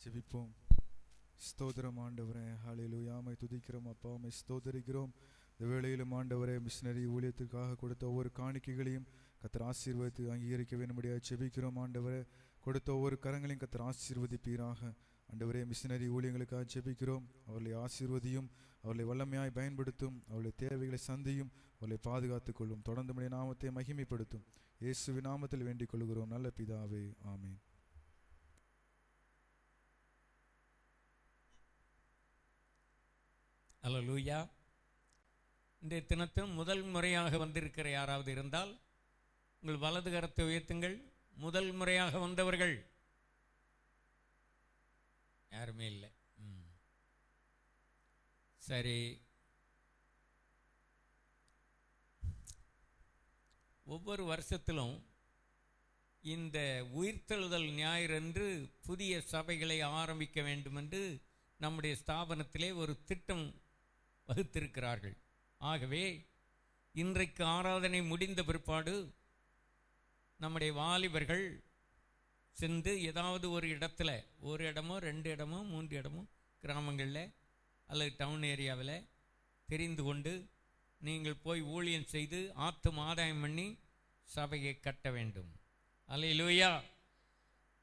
ஜெபிப்போம். ஸ்தோத்திரம் ஆண்டவரே, ஹல்லேலூயா. உம்மை துதிக்கிறோம் அப்பா, உம்மை ஸ்தோத்தரிக்கிறோம். இந்த வேளையிலும் ஆண்டவரே, மிஷனரி ஊழியத்திற்காக கொடுத்த ஒவ்வொரு காணிக்கைகளையும் கர்த்தர் ஆசீர்வதித்து அங்கீகரிக்க வேண்டும்படியாக ஜெபிக்கிறோம் ஆண்டவரே. கொடுத்த ஒவ்வொரு கரங்களையும் கர்த்தர் ஆசீர்வதிப்பீராக ஆண்டவரே. மிஷனரி ஊழியங்களுக்காக ஜெபிக்கிறோம். அவர்களை ஆசீர்வதியும், அவர்களை வல்லமையாய் பயன்படுத்தும், அவருடைய தேவைகளை சந்தியும், அவர்களை பாதுகாத்துக் கொள்ளும். தொடர்ந்து உம்முடைய நாமத்தை மகிமைப்படுத்தும். இயேசுவின் நாமத்தில் வேண்டிக் கொள்கிறோம் நல்ல பிதாவே, ஆமென். அல்லேலூயா. இந்த தினத்தில் முதல் முறையாக வந்திருக்கிற யாராவது இருந்தால் உங்கள் வலது கரத்தை உயர்த்துங்கள். முதல் முறையாக வந்தவர்கள் யாருமே இல்லை. சரி, ஒவ்வொரு வருஷத்திலும் இந்த உயிர்த்தெழுதல் ஞாயிறன்று புதிய சபைகளை ஆரம்பிக்க வேண்டும் என்று நம்முடைய ஸ்தாபனத்திலே ஒரு திட்டம் வகுத்திருக்கிறார்கள். ஆகவே இன்றைக்கு ஆராதனை முடிந்த பிற்பாடு நம்முடைய வாலிபர்கள் சென்று ஏதாவது ஒரு இடத்துல, ஒரு இடமோ 2 இடமோ 3 இடமோ கிராமங்களில் அல்லது டவுன் ஏரியாவில் தெரிந்து கொண்டு நீங்கள் போய் ஊழியம் செய்து ஆத்தும ஆதாயம் பண்ணி சபையை கட்ட வேண்டும். அல்லேலூயா.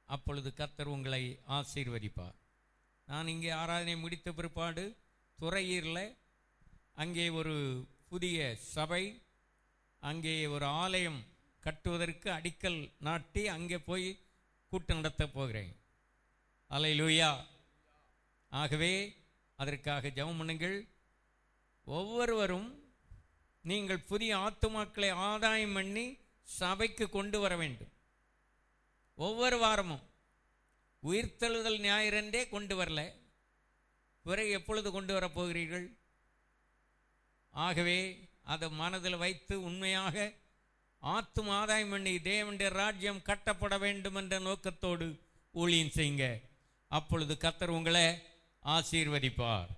அப்பொழுது கர்த்தர் உங்களை ஆசீர்வதிப்பார். நான் இங்கே ஆராதனை முடித்த பிற்பாடு துறையூரில் அங்கே ஒரு புதிய சபை, அங்கே ஒரு ஆலயம் கட்டுவதற்கு அடிக்கல் நாட்டி அங்கே போய் கூட்டம் நடத்த போகிறேன். அல்லேலூயா. ஆகவே அதற்காக ஜெபம் பண்ணுங்கள். ஒவ்வொருவரும் நீங்கள் புதிய ஆத்துமாக்களை ஆதாயம் பண்ணி சபைக்கு கொண்டு வர வேண்டும். ஒவ்வொரு வாரமும் உயிர்த்தெழுதல் ஞாயிறன்றே கொண்டு வரல, பிறகு எப்பொழுது கொண்டு வரப்போகிறீர்கள்? ஆகவே அதை மனதில் வைத்து உண்மையாக ஆத்தும ஆதாயம் பண்ணி தேவனுடைய ராஜ்யம் கட்டப்பட வேண்டும் என்ற நோக்கத்தோடு ஊழியம் செய்யுங்க. அப்பொழுது கர்த்தர் உங்களை ஆசீர்வதிப்பார்.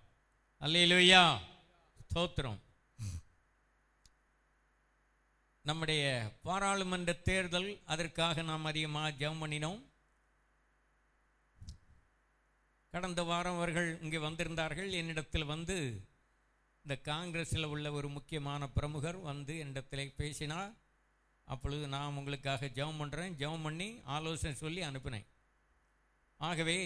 அல்லேலூயா. ஸ்தோத்திரம். நம்முடைய பாராளுமன்ற தேர்தல், அதற்காக நாம் அதிகமாக ஜெபம் பண்ணினோம். கடந்த வாரம் அவர்கள் இங்கே வந்திருந்தார்கள். என்னிடத்தில் வந்து இந்த காங்கிரஸில் உள்ள ஒரு முக்கியமான பிரமுகர் வந்து என்னிடத்தில் பேசினார். அப்பொழுது நான் உங்களுக்காக ஜெபம் பண்ணுறேன், ஜெபம் பண்ணி ஆலோசனை சொல்லி அனுப்பினேன். ஆகவே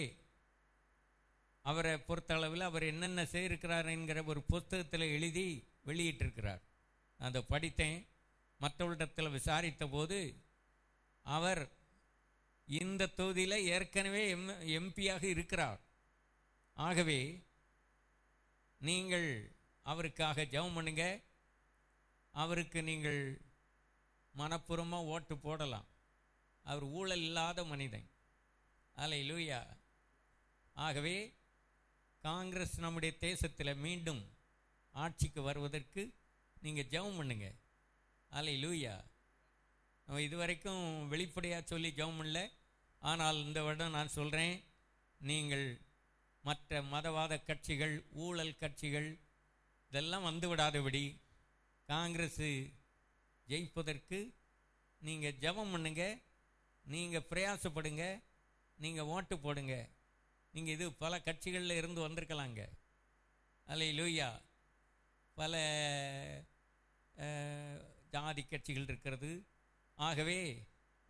அவரை பொறுத்தளவில் அவர் என்னென்ன செய்திருக்கிறார் என்கிற ஒரு புத்தகத்தில் எழுதி வெளியிட்டிருக்கிறார். அதை படித்தேன். மற்றவரிடத்தில் விசாரித்த போது அவர் இந்த தொகுதியில் ஏற்கனவே எம்பியாக இருக்கிறார். ஆகவே நீங்கள் அவருக்காக ஜெபம் பண்ணுங்க. அவருக்கு நீங்கள் மனப்பூர்வமாக ஓட்டு போடலாம். அவர் ஊழல் இல்லாத மனிதன். அல்லேலூயா. ஆகவே காங்கிரஸ் நம்முடைய தேசத்தில் மீண்டும் ஆட்சிக்கு வருவதற்கு நீங்கள் ஜெபம் பண்ணுங்க. அல்லேலூயா. நம்ம இதுவரைக்கும் வெளிப்படையாக சொல்லி ஜெபம் பண்ணல. ஆனால் இந்த வருடம் நான் சொல்கிறேன், நீங்கள் மற்ற மதவாத கட்சிகள், ஊழல் கட்சிகள் இதெல்லாம் வந்து விடாதபடி காங்கிரஸு ஜெயிப்பதற்கு நீங்கள் ஜெபம் பண்ணுங்க, நீங்கள் பிரயாசப்படுங்க, நீங்கள் ஓட்டு போடுங்க. நீங்கள் இது பல கட்சிகளில் இருந்து வந்திருக்கலாங்க. அல்லேலூயா. பல ஜாதி கட்சிகள் இருக்கிறது. ஆகவே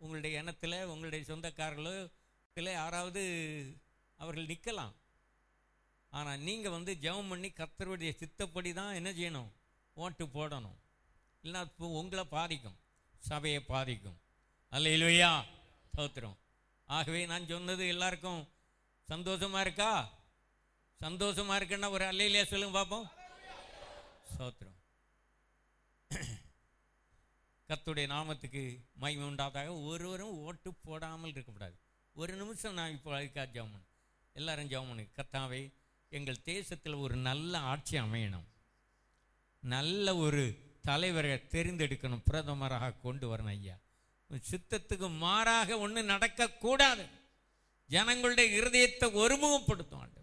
உங்களுடைய எண்ணத்தில் உங்களுடைய சொந்தக்காரர்களோ இல்லை யாராவது அவர்கள் நிற்கலாம். ஆனால் நீங்கள் வந்து ஜெபம் பண்ணி கர்த்தருடைய சித்தப்படி தான் என்ன செய்யணும்? ஓட்டு போடணும். இல்லைன்னா இப்போ உங்களை பாதிக்கும், சபையை பாதிக்கும். அல்லேலூயா. ஸ்தோத்திரம். ஆகவே நான் சொன்னது எல்லாருக்கும் சந்தோஷமாக இருக்கா? சந்தோஷமாக இருக்குன்னா ஒரு அல்லேலூயா சொல்லுங்க பார்ப்போம். ஸ்தோத்திரம். கர்த்தருடைய நாமத்துக்கு மகிமை உண்டாதாக. ஒருவரும் ஓட்டு போடாமல் இருக்கக்கூடாது. ஒரு நிமிஷம் நான் இப்போ அதுக்காக ஜெபம் பண்ணேன். எல்லாரும் ஜெபம் பண்ணு. கர்த்தாவே, எங்கள் தேசத்தில் ஒரு நல்ல ஆட்சி அமையணும், நல்ல ஒரு தலைவரை தெரிந்தெடுக்கணும், பிரதமராக கொண்டு வரணும். ஐயா, சித்தத்துக்கு மாறாக ஒன்றும் நடக்கக்கூடாது. ஜனங்களுடைய இருதயத்தை ஒருமுகப்படுத்தும்.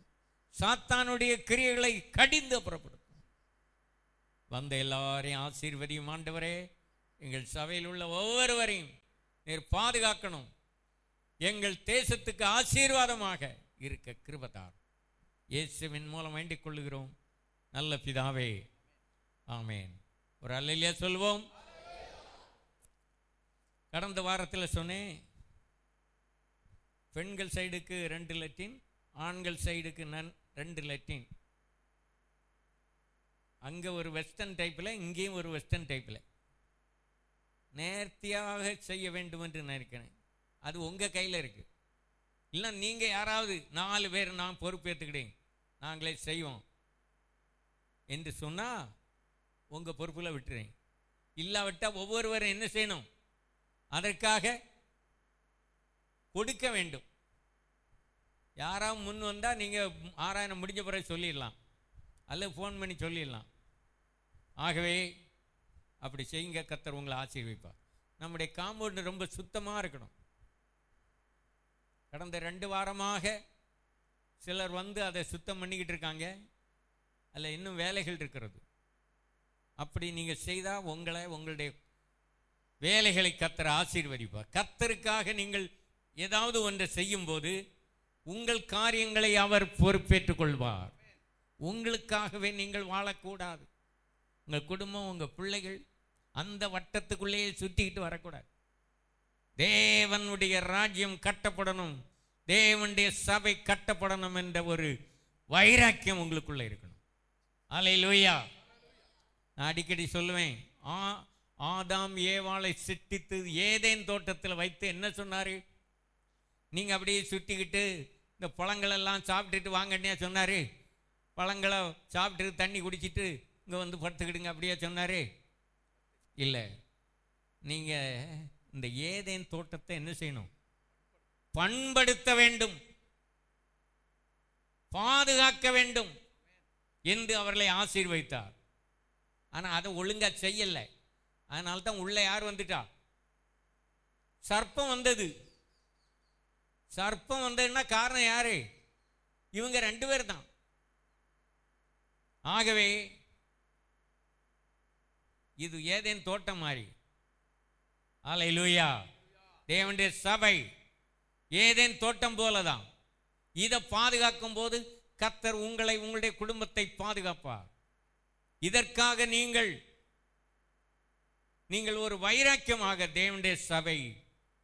சாத்தானுடைய கிரியைகளை கடிந்து புறப்படுத்தும். வந்த எல்லாரையும் ஆசீர்வதியும் ஆண்டவரே. எங்கள் சபையில் உள்ள ஒவ்வொருவரையும் நீர் பாதுகாக்கணும். எங்கள் தேசத்துக்கு ஆசீர்வாதமாக இருக்க கிருபைதார். இயேசுவின் மூலம் வேண்டிக் கொள்ளுகிறோம் நல்ல பிதாவே, ஆமேன். ஒரு அல்லேலூயா சொல்வோம். கடந்த வாரத்தில் சொன்னேன், பெண்கள் சைடுக்கு 2 லெட்டின், ஆண்கள் சைடுக்கு 2 லெட்டின். அங்கே ஒரு வெஸ்டர்ன் டைப்பில், இங்கேயும் ஒரு வெஸ்டர்ன் டைப்பில் நேர்த்தியாக செய்ய வேண்டும் என்று நினைக்கிறேன். அது உங்கள் கையில் இருக்குது. இல்லை நீங்கள் யாராவது 4 பேர் நான் பொறுப்பேற்றுக்கிட்டேன், நாங்களே செய்வோம் என்று சொன்னால் உங்கள் பொறுப்பில் விட்டுறேன். இல்லாவிட்டால் ஒவ்வொருவரும் என்ன செய்யணும்? அதற்காக கொடுக்க வேண்டும். யாராவது முன் வந்தால் நீங்கள் ஆராயணம் முடிஞ்ச பிறகு சொல்லிடலாம், அல்லது ஃபோன் பண்ணி சொல்லிடலாம். ஆகவே அப்படி செய்யுங்க, கர்த்தர் உங்களை ஆசீர்வதிப்பார். நம்முடைய காம்பவுண்டு ரொம்ப சுத்தமாக இருக்கணும். கடந்த 2 வாரமாக சிலர் வந்து அதை சுத்தம் பண்ணிக்கிட்டு இருக்காங்க. அதில் இன்னும் வேலைகள் இருக்கிறது. அப்படி நீங்கள் செய்தால் உங்களுடைய வேலைகளை கர்த்தர் ஆசீர்வதிப்பார். கர்த்தருக்காக நீங்கள் ஏதாவது ஒன்றை செய்யும்போது உங்கள் காரியங்களை அவர் பொறுப்பேற்றுக் கொள்வார். உங்களுக்காகவே நீங்கள் வாழக்கூடாது. உங்கள் குடும்பம், உங்கள் பிள்ளைகள் அந்த வட்டத்துக்குள்ளேயே சுற்றிக்கிட்டு வரக்கூடாது. தேவனுடைய ராஜ்யம் கட்டப்படணும், தேவனுடைய சபை கட்டப்படணும் என்ற ஒரு வைராக்கியம் உங்களுக்குள்ள இருக்கணும். அல்லேலூயா. நான் அடிக்கடி சொல்லுவேன், ஆதாம் ஏவாளை சிட்டித்து ஏதேன் தோட்டத்தில் வைத்து என்ன சொன்னாரு? நீங்க அப்படியே சுட்டிக்கிட்டு இந்த பழங்களெல்லாம் சாப்பிட்டுட்டு வாங்கன்னே சொன்னாரு? பழங்களை சாப்பிட்டு தண்ணி குடிச்சிட்டு இங்கே வந்து படுத்துக்கிடுங்க அப்படியே சொன்னாரு? இல்லை. நீங்கள் இந்த ஏதேன் தோட்டத்தை என்ன செய்யணும்? பண்படுத்த வேண்டும், பாதுகாக்க வேண்டும் என்று அவர்களை ஆசீர்வதித்தார். ஆனால் அதை ஒழுங்கா செய்யலை. அதனால தான் உள்ள யார் வந்துட்டா? சர்ப்பம் வந்தது. சர்ப்பம் வந்ததுன்னா காரணம் யாரு? இவங்க 2 பேர் தான். ஆகவே இது ஏதேன் தோட்டம் மாதிரி. அல்லேலூயா. தேவனுடைய சபை ஏதேன் தோட்டம் போலதான். இதை பாதுகாக்கும் போது கர்த்தர் உங்களை, உங்களுடைய குடும்பத்தை பாதுகாப்பார். இதற்காக நீங்கள் ஒரு வைராக்கியமாக தேவனுடைய சபை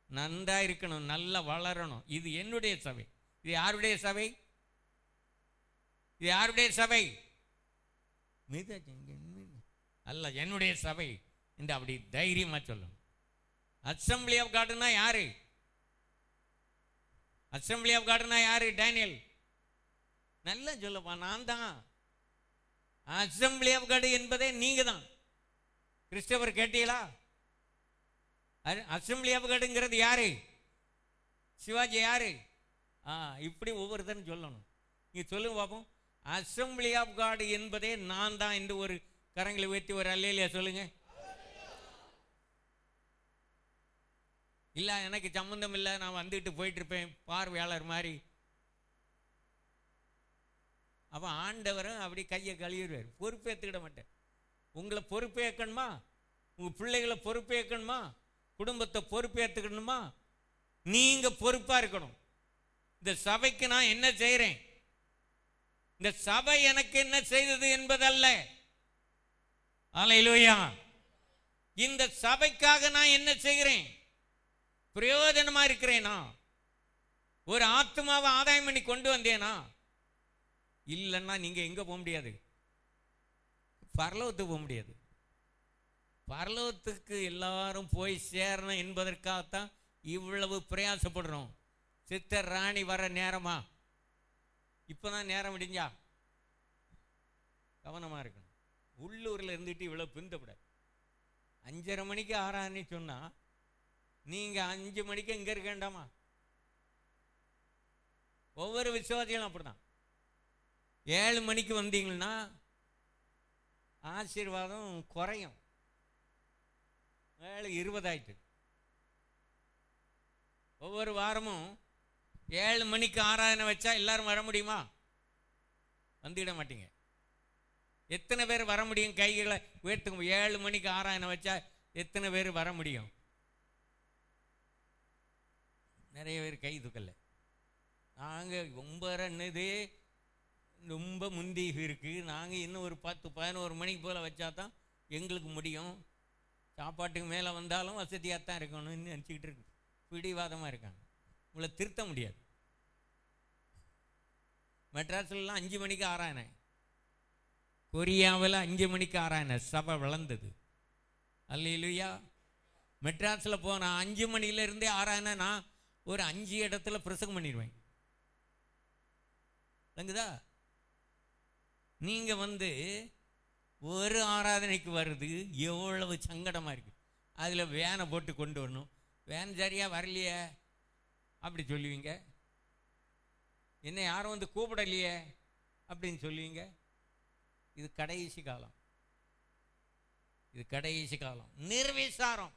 நன்றா இருக்கணும், நல்லா வளரணும். இது என்னுடைய சபை. இது யாருடைய சபை? இது யாருடைய சபை? அல்ல, என்னுடைய சபை என்று அப்படி தைரியமா சொல்லணும். அசம்பிளி ஆஃப் காட்னா யாரு? அசம்பிளி ஆஃப் காட்னா யாரு? டேனியல் நல்லா சொல்லப்பா, நான் தான். அசம்பிளி ஆஃப் காட் என்பதே நீங்க தான். கிறிஸ்டவர் கேட்டீங்களா? அசம்பிளி ஆஃப் காட்ங்கிறது யாரு? சிவாஜி யாரு? இப்படி ஒவ்வொருத்தரும் சொல்லணும். நீங்க சொல்லுங்க பாப்போம். அசம்பிளி ஆஃப் காட் என்பதே நான் தான் என்று ஒரு கரங்களை உயர்த்தி ஒரு அல்லேலூயா சொல்லுங்க. இல்லை எனக்கு சம்பந்தம் இல்லை, நான் வந்துட்டு போயிட்டு இருப்பேன் பார்வையாளர் மாதிரி. அப்போ ஆண்டவரும் அப்படி கையை கழுவிடுவார். பொறுப்பேற்றுக்கிட மாட்டேன். உங்களை பொறுப்பேற்கணுமா? உங்கள் பிள்ளைகளை பொறுப்பேற்கணுமா? குடும்பத்தை பொறுப்பேற்றுக்கணுமா? நீங்கள் பொறுப்பாக இருக்கணும். இந்த சபைக்கு நான் என்ன செய்கிறேன், இந்த சபை எனக்கு என்ன செய்தது என்பதல்ல. அல்லேலூயா. இந்த சபைக்காக நான் என்ன செய்கிறேன்? பிரயோஜனமா இருக்கிறேனா? ஒரு ஆத்மாவை ஆதாயம் பண்ணி கொண்டு வந்தேனா? இல்லைன்னா நீங்க எங்க போக முடியாது? பரலோகத்துக்கு போக முடியாது. பரலோகத்துக்கு எல்லாரும் போய் சேரணும் என்பதற்காகத்தான் இவ்வளவு பிரயாசப்படுறோம். சிஸ்டர் ராணி வர நேரமா? இப்பதான் நேரம் விடிஞ்சா? கவனமா இருக்கணும். உள்ளூர்ல இருந்துட்டு இவ்வளவு பிந்தப்படாது. 5:30 மணிக்கு ஆராதனை சொன்னா நீங்க 5 மணிக்கு இங்க இருக்க வேண்டாமா? ஒவ்வொரு விசுவாசிகளும் அப்படிதான். 7 மணிக்கு வந்தீங்கன்னா ஆசீர்வாதம் குறையும். 7:20 ஆயிட்டு. ஒவ்வொரு வாரமும் 7 மணிக்கு ஆராதனை வச்சா எல்லாரும் வர முடியுமா? வந்துவிட மாட்டீங்க. எத்தனை பேர் வர முடியும்? கைகளை உயர்த்துங்க. 7 மணிக்கு ஆராதனை வச்சா எத்தனை பேர் வர முடியும்? நிறைய பேர் கை தூக்கல. நாங்கள் 9:30 ரொம்ப முந்தி இருக்குது. நாங்கள் இன்னும் ஒரு 10-11 மணிக்கு போல் வச்சா தான் எங்களுக்கு முடியும். சாப்பாட்டுக்கு மேலே வந்தாலும் வசதியாக தான் இருக்கணும்னு நினச்சிக்கிட்டு இருக்கு. பிடிவாதமாக இருக்காங்க. உங்களை திருத்த முடியாது. மெட்ராஸ்லாம் 5 மணிக்கு ஆராயணை, கொரியாவில் 5 மணிக்கு ஆராயணை சபை வளர்ந்தது. அல்லேலூயா. மெட்ராஸில் போனால் 5 மணிலேருந்தே ஆராயணை. நான் ஒரு 5 இடத்துல பிரசங்கம் பண்ணிடுவேன். விளங்குதா? நீங்கள் ஒரு ஆராதனைக்கு வருது எவ்வளவு சங்கடமாக இருக்குது. அதில் வேனை போட்டு கொண்டு வரணும். வேன் சரியாக வரலையே அப்படி சொல்லுவீங்க. என்ன யாரும் கூப்பிடலையே அப்படின்னு சொல்லுவீங்க. இது கடைசி காலம். இது கடைசி காலம். நிர்விசாரம்.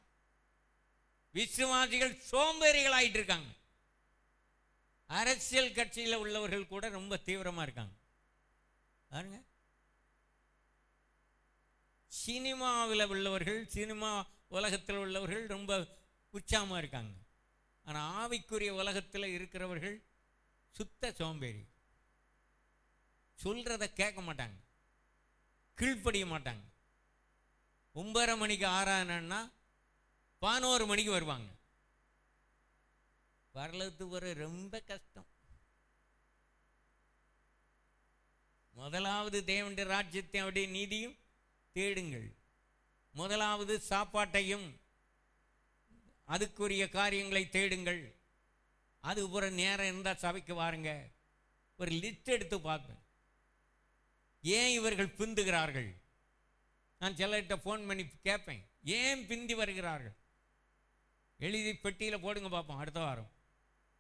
விசுவாசிகள் சோம்பேறிகள் ஆயிட்டு இருக்காங்க. அரசியல் கட்சியில் உள்ளவர்கள் கூட ரொம்ப தீவிரமாக இருக்காங்க. பாருங்க, சினிமாவில் உள்ளவர்கள், சினிமா உலகத்தில் உள்ளவர்கள் ரொம்ப உற்சாகமாக இருக்காங்க. ஆனால் ஆவிக்குரிய உலகத்தில் இருக்கிறவர்கள் சுத்த சோம்பேறி. சொல்றத கேட்க மாட்டாங்க, கீழ்ப்படிய மாட்டாங்க. 9:30 மணிக்கு ஆராயணன்னா 11 மணிக்கு வருவாங்க. பரலோகத்துக்கு வர ரொம்ப கஷ்டம். முதலாவது தேவனுடைய ராஜ்யத்தை அவருடைய நீதியும் தேடுங்கள். முதலாவது சாப்பாட்டையும் அதுக்குரிய காரியங்களை தேடுங்கள். அது ஒரு நேரம் இருந்தால் சபைக்கு வாருங்க. ஒரு லிஸ்ட் எடுத்து பார்ப்பேன். ஏன் இவர்கள் பிந்துகிறார்கள்? நான் சிலர்கிட்ட ஃபோன் பண்ணி கேட்பேன், ஏன் பிந்தி வருகிறார்கள்? எழுதி பெட்டியில் போடுங்க பார்ப்போம் அடுத்த வாரம்.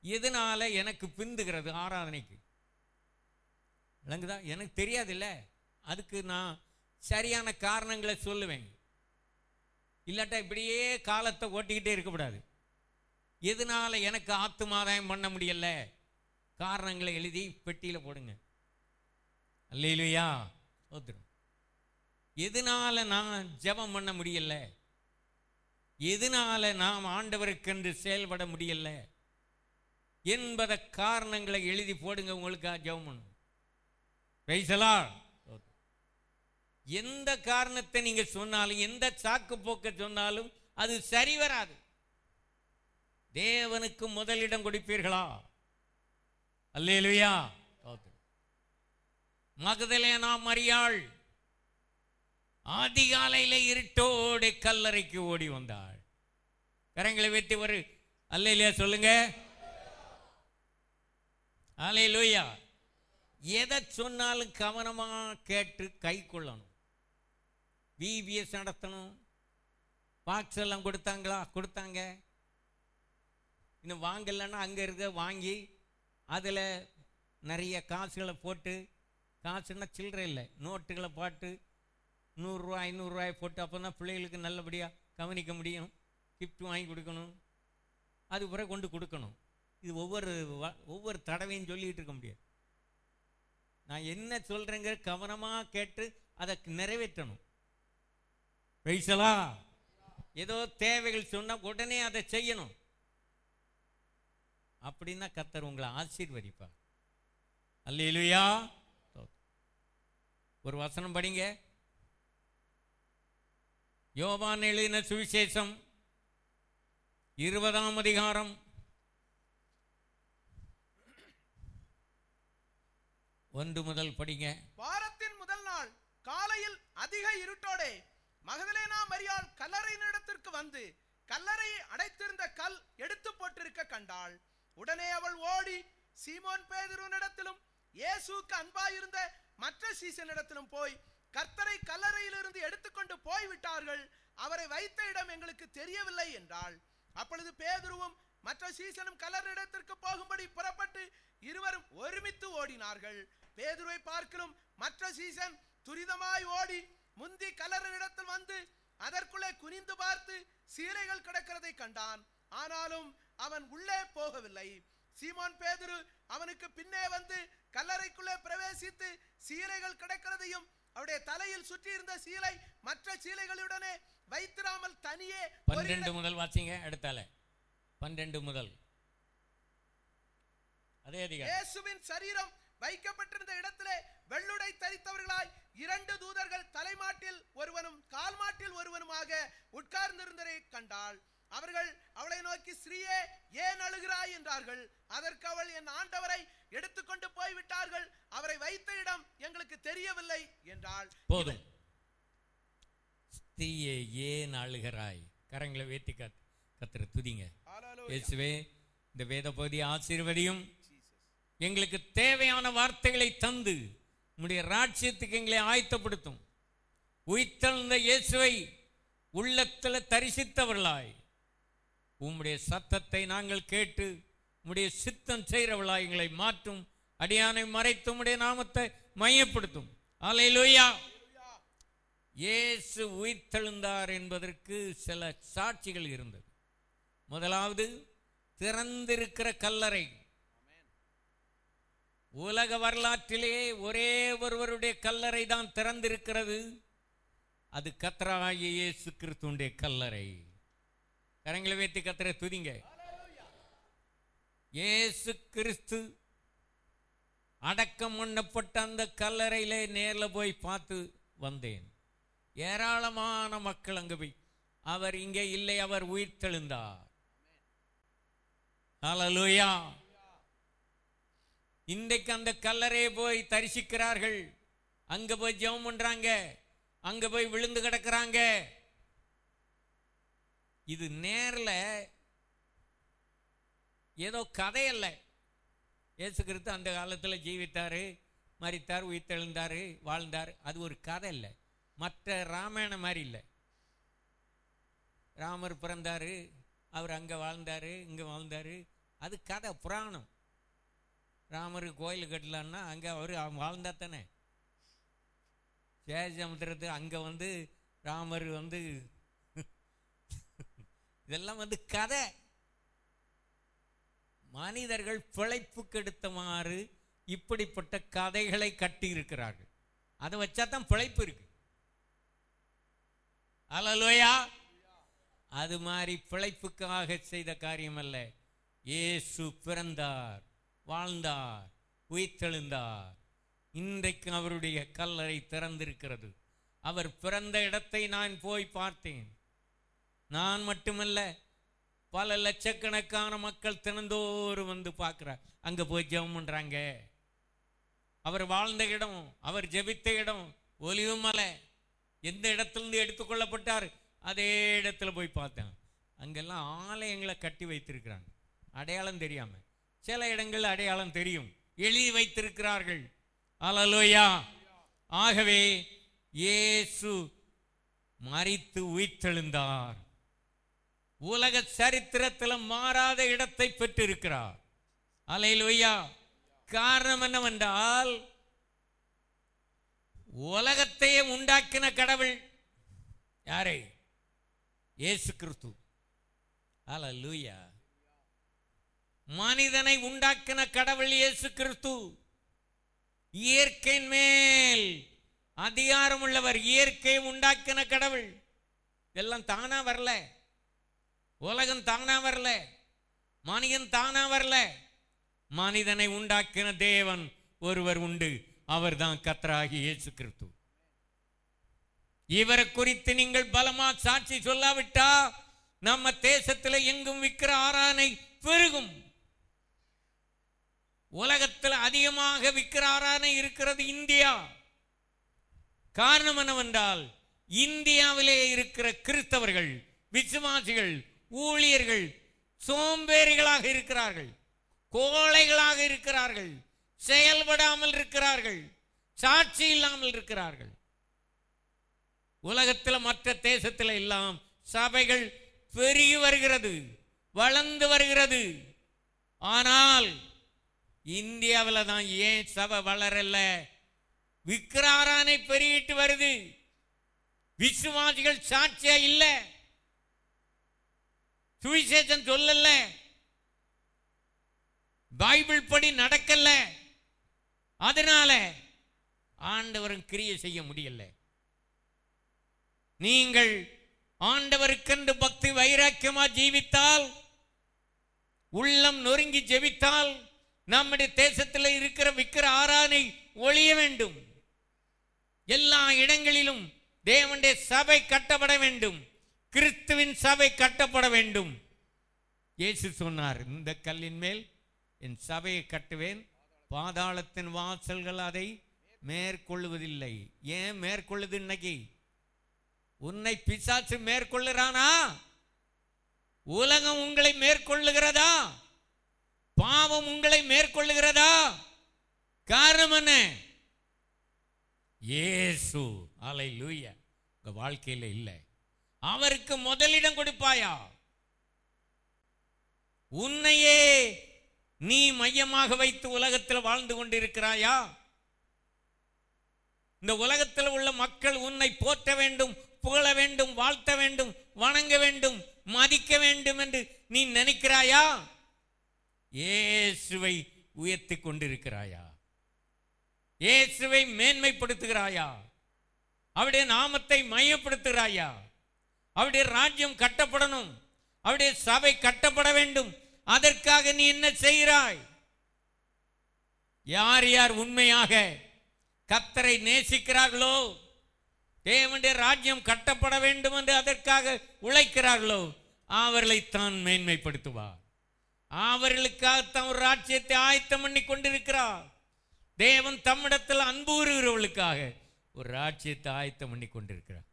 எதனால எனக்கு பிந்துகிறது ஆராதனைக்கு? விளங்குதா? எனக்கு தெரியாதுல்ல. அதுக்கு நான் சரியான காரணங்களை சொல்லுவேன். இல்லாட்டா இப்படியே காலத்தை ஓட்டிக்கிட்டே இருக்கக்கூடாது. எதனால எனக்கு ஆத்துமாதாயம் பண்ண முடியல? காரணங்களை எழுதி பெட்டியில் போடுங்க. அல்லேலூயா. சோத்திரம். எதனால நான் ஜெபம் பண்ண முடியல? எதனால நாம் ஆண்டவருக்கென்று செயல்பட முடியல என்பதை காரணங்களை எழுதி போடுங்க. உங்களுக்காக ஜெபம் பண்ணும். Praise the Lord. எந்த காரணத்தை நீங்க சொன்னாலும், எந்த சாக்கு போக்க சொன்னாலும் அது சரி வராது. தேவனுக்கு முதலிடம் கொடுப்பீர்களா? அல்லேலூயா. மகதலேனா மரியாள் அதிகாலையில இருட்டோடு கல்லறைக்கு ஓடி வந்தாள். கரங்களை வைத்து ஒரு அல்லேலூயா சொல்லுங்க. அல்லேலூயா. எதை சொன்னாலும் கவனமா கேட்டு கை கொள்ளணும். விபிஎஸ் நடத்தணும். பாக்ஸ் எல்லாம் கொடுத்தாங்களா? கொடுத்தாங்க. இன்னும் வாங்கலைன்னா அங்கே இருக்க வாங்கி அதில் நிறைய காசுகளை போட்டு, காசுன்னா சில்லறை இல்லை, நோட்டுகளை போட்டு 100 ரூபாய் 500 ரூபாய் போட்டு, அப்போ தான் பிள்ளைகளுக்கு நல்லபடியாக கவனிக்க முடியும். கிஃப்ட் வாங்கி கொடுக்கணும். அது பிறகு கொண்டு கொடுக்கணும். இது ஒவ்வொரு தடவையும் சொல்லிகிட்டு இருக்க முடியாது. நான் என்ன சொல்கிறேங்க கவனமாக கேட்டு அதை நிறைவேற்றணும். வைசலா. ஏதோ தேவைகள் சொன்னால் உடனே அதை செய்யணும். அப்படின்னா கர்த்தர் உங்களை ஆசீர்வதிப்பார். அல்லேலூயா. ஒரு வசனம் படிங்க. யோவான் எழுதின சுவிசேஷம் 20ஆம் அதிகாரம் 1 முதல் படிங்க. வாரத்தின் முதல் நாள் காலையில் அதிக இருட்டோடே மகதலேனா மரியாள் கல்லறையின் இடத்திற்கு வந்து கல்லறையை அடைத்திருந்த கல் எடுத்து போட்டிருக்க கண்டாள். உடனே அவள் ஓடி சீமோன் பேதுருவினிடத்திலும் இயேசுவுக்கு அன்பாயிருந்த மற்ற சீசனிடத்திலும் போய், கர்த்தரை கல்லறையிலிருந்து எடுத்துக்கொண்டு போய்விட்டார்கள், அவரை வைத்த இடம் எங்களுக்கு தெரியவில்லை என்றாள். அப்பொழுது பேதுருவும் மற்ற சீசனும் கல்லறையிடத்திற்கு போகும்படி புறப்பட்டு இருவரும் ஒருமித்து ஓடினார்கள். பேதுருவை பார்க்கிலும் மற்ற சீசன் துரிதமாய் ஓடி முந்தி கல்லறையிடத்தில் வந்து அதற்குள்ளே குனிந்து பார்த்து சீலைகள் கிடக்கிறதை கண்டான். ஆனாலும் அவன் உள்ளே போகவில்லை. சீமோன் பேதுரு அவனுக்கு பின்னே வந்து கல்லறைக்குள்ளே பிரவேசித்து சீலைகள் கிடக்கிறதையும் அவருடைய தலையில் சுற்றி இருந்த சீலை மற்ற சீலைகளுடனே வைத்திராமல் தனியே 12 முதல் வாசிங்க. அடுத்தால 12 முதல். அதே அதிகாரம். இயேசுவின் சரீரம் வைக்கப்பட்டிருந்த இடத்திலே வெள்ளுடை தரித்தவர்களாய் 2 தூதர்கள் தலைமாட்டில் ஒருவனும் கால்மாட்டில் ஒருவனுமாக உட்கார்ந்திருந்ததை கண்டாள். அவர்கள் அவளை நோக்கி, ஸ்ரீயே, ஏன் அழுகிறாய் என்றார்கள். அதற்கு அவள், என் ஆண்டவரை எடுத்துக்கொண்டு போய்விட்டார்கள், அவரை வைத்த இடம் எங்களுக்கு தெரியவில்லை என்றாள். போதும். ஸ்திரீயே, ஏன் அழுகிறாய்? கரங்களை வேத்தி கர்த்தரை துதிங்க. இயேசுவே, இந்த வேத பகுதியை ஆசீர்வதியும். எங்களுக்கு தேவையான வார்த்தைகளை தந்து உம்முடைய ராஜ்யத்துக்கு எங்களை ஆயத்தப்படுத்தும். உயிர்த்தெழுந்த இயேசுவை உள்ளத்தில் தரிசித்தவர்களாய் உம்முடைய சத்தத்தை நாங்கள் கேட்டு உம்முடைய சித்தம் செய்கிறவர்களாய் எங்களை மாற்றும். அடியானை மறைத்து உம்முடைய நாமத்தை மையப்படுத்தும். அல்லேலூயா. இயேசு உயிர்த்தெழுந்தார் என்பதற்கு சில சாட்சிகள் இருந்தது. முதலாவது, திறந்திருக்கிற கல்லறை. உலக வரலாற்றிலே ஒரே ஒருவருடைய கல்லறை தான் திறந்திருக்கிறது. அது கர்த்தராகிய இயேசு கிறிஸ்துவின் கல்லறை. கரங்களை வைத்து கர்த்தரை துதிங்க. இயேசு கிறிஸ்து அடக்கம் பண்ணப்பட்ட அந்த கல்லறையிலே நேரில் போய் பார்த்து வந்தேன். ஏராளமான மக்கள் அங்கு போய், அவர் இங்கே இல்லை, அவர் உயிர்த்தெழுந்தார். ஹல்லேலூயா. இன்றைக்கு அந்த கல்லறையை போய் தரிசிக்கிறார்கள், அங்க போய் ஜெபம் பண்றாங்க, அங்க போய் விழுந்து கிடக்கிறாங்க. இது நேர்ல ஏதோ கதையல்ல. இயேசு கிறிஸ்து அந்த காலத்தில் ஜீவித்தாரு, மரித்தார், உயிர்த்தெழுந்தாரு, வாழ்ந்தார். அது ஒரு கதை இல்லை. மற்ற ராமாயணம் மாதிரி இல்லை. ராமர் பிறந்தாரு, அவர் அங்கே வாழ்ந்தாரு, இங்கே வாழ்ந்தாரு. அது கதை, புராணம். ராமருக்கு கோயில் கட்டலான்னா அங்கே அவர் வாழ்ந்தா தானே. சேஷமுத்திரத்து அங்கே ராமர் இதெல்லாம் கதை. மனிதர்கள் பிழைப்புக்கு எடுத்தமாறு இப்படிப்பட்ட கதைகளை கட்டி இருக்கிறார்கள். அதை வச்சா தான் பிழைப்பு இருக்கு. அல்லேலூயா. அது மாதிரி பிழைப்புக்காக செய்த காரியம் அல்ல. இயேசு பிறந்தார், வாழ்ந்தார், உயிர்த்தெழுந்தார். இன்றைக்கு அவருடைய கல்லறை திறந்திருக்கிறது. அவர் பிறந்த இடத்தை நான் போய் பார்த்தேன். நான் மட்டுமல்ல, பல லட்சக்கணக்கான மக்கள் தினந்தோறும் பார்க்கிறார். அங்க போய் ஜெபம் பண்றாங்க. அவர் வாழ்ந்த இடம், அவர் ஜெபித்த இடம் ஒலிவு மலை. எந்த இடத்திலிருந்து எடுத்துக்கொள்ளப்பட்டார் அதே இடத்துல போய் பார்த்தேன். அங்கெல்லாம் ஆலயங்களை கட்டி வைத்திருக்கிறாங்க, அடையாளம் தெரியாம. சில இடங்கள் அடையாளம் தெரியும், எழுதி வைத்திருக்கிறார்கள். அல்லேலூயா. ஆகவே இயேசு மரித்து உயிர்த்தெழுந்தார். உலக சரித்திரத்தில் மாறாத இடத்தை பெற்றிருக்கிறார். அல்லேலூயா. காரணம் என்னவென்றால், உலகத்தையே உண்டாக்கின கடவுள் யாரை? இயேசு கிறிஸ்து. அல்லேலூயா. மனிதனை உண்டாக்கின கடவுள் இயேசு கிறிஸ்து. இயற்கையின் மேல் அதிகாரம் உள்ளவர். இயற்கையை உண்டாக்கின கடவுள். எல்லாம் தானா வரல, உலகம் தானா வரல, மனிதன் தானா வரல. மனிதனை உண்டாக்கின தேவன் ஒருவர் உண்டு, அவர் தான் கர்த்தராகிய இயேசு கிறிஸ்து. இவரை குறித்து நீங்கள் பலமா சாட்சி சொல்லாவிட்டா நம்ம தேசத்தில் எங்கும் விக்கிற ஆராதனை பெருகும். உலகத்தில் அதிகமாக விக்கிற ஆராதனை இருக்கிறது இந்தியா. காரணம் என்னவென்றால், இந்தியாவிலே இருக்கிற கிறிஸ்தவர்கள், விசுவாசிகள், ஊழியர்கள் சோம்பேறிகளாக இருக்கிறார்கள், கோழைகளாக இருக்கிறார்கள், செயல்படாமல் இருக்கிறார்கள், சாட்சி இல்லாமல் இருக்கிறார்கள். உலகத்தில் மற்ற தேசத்தில் எல்லாம் சபைகள் பெருகி வருகிறது, வளர்ந்து வருகிறது. ஆனால் இந்தியாவில் தான் ஏன் சபை வளரல? விக்கிராரானை பெருகிட்டு வருது, விசுவாசிகள் சாட்சியா இல்ல, சுவிசேஷம் சொல்லல, பைபிள் படி நடக்கல. அதனால ஆண்டவரும் கிரியை செய்ய முடியல. நீங்கள் ஆண்டவருக்கென்று பக்தி வைராக்கியமா ஜீவித்தால், உள்ளம் நொறுங்கி ஜெபித்தால், நம்முடைய தேசத்தில் இருக்கிற விக்கிர ஆராதனை ஒழிய வேண்டும். எல்லா இடங்களிலும் தேவனுடைய சபை கட்டப்பட வேண்டும். கிறிஸ்துவின் சபை கட்டப்பட வேண்டும். இயேசு சொன்னார், இந்த கல்லின் மேல் என் சபையை கட்டுவேன், பாதாளத்தின் வாசல்கள் அதை மேற்கொள்ளுவதில்லை. ஏன் மேற்கொள்ளுது? இன்னைக்கு உன்னை பிசாசு மேற்கொள்ளுறானா? உலகம் உங்களை மேற்கொள்ளுகிறதா? பாவம் உங்களை மேற்கொள்ளுகிறதா? காரணம் என்ன? இயேசு. அல்லேலூயா. உங்க வாழ்க்கையில இல்லை. அவருக்கு முதலிடம் கொடுப்பாயா? உன்னையே நீ மையமாக வைத்து உலகத்தில் வாழ்ந்து கொண்டிருக்கிறாயா? இந்த உலகத்தில் உள்ள மக்கள் உன்னை போற்ற வேண்டும், புகழ வேண்டும், வாழ்த்த வேண்டும், வணங்க வேண்டும், மதிக்க வேண்டும் என்று நீ நினைக்கிறாயா? இயேசுவை உயர்த்தி கொண்டிருக்கிறாயா? இயேசுவை மேன்மைப்படுத்துகிறாயா? அவருடைய நாமத்தை மையப்படுத்துகிறாயா? அவருடைய ராஜ்யம் கட்டப்படணும், அவருடைய சபை கட்டப்பட வேண்டும். அதற்காக நீ என்ன செய்கிறாய்? யார் யார் உண்மையாக கர்த்தரை நேசிக்கிறார்களோ, தேவனுடைய ராஜ்யம் கட்டப்பட வேண்டும் என்று அதற்காக உழைக்கிறார்களோ, அவர்களைத்தான் மேன்மைப்படுத்துவார். அவர்களுக்காகத்தான் ஒரு ராஜ்யத்தை ஆயத்தம் பண்ணி கொண்டிருக்கிறார். தேவன் தம்மிடத்தில் அன்பு கூறுகிறவர்களுக்காக ஒரு ராஜ்யத்தை ஆயத்தம் பண்ணி கொண்டிருக்கிறார்.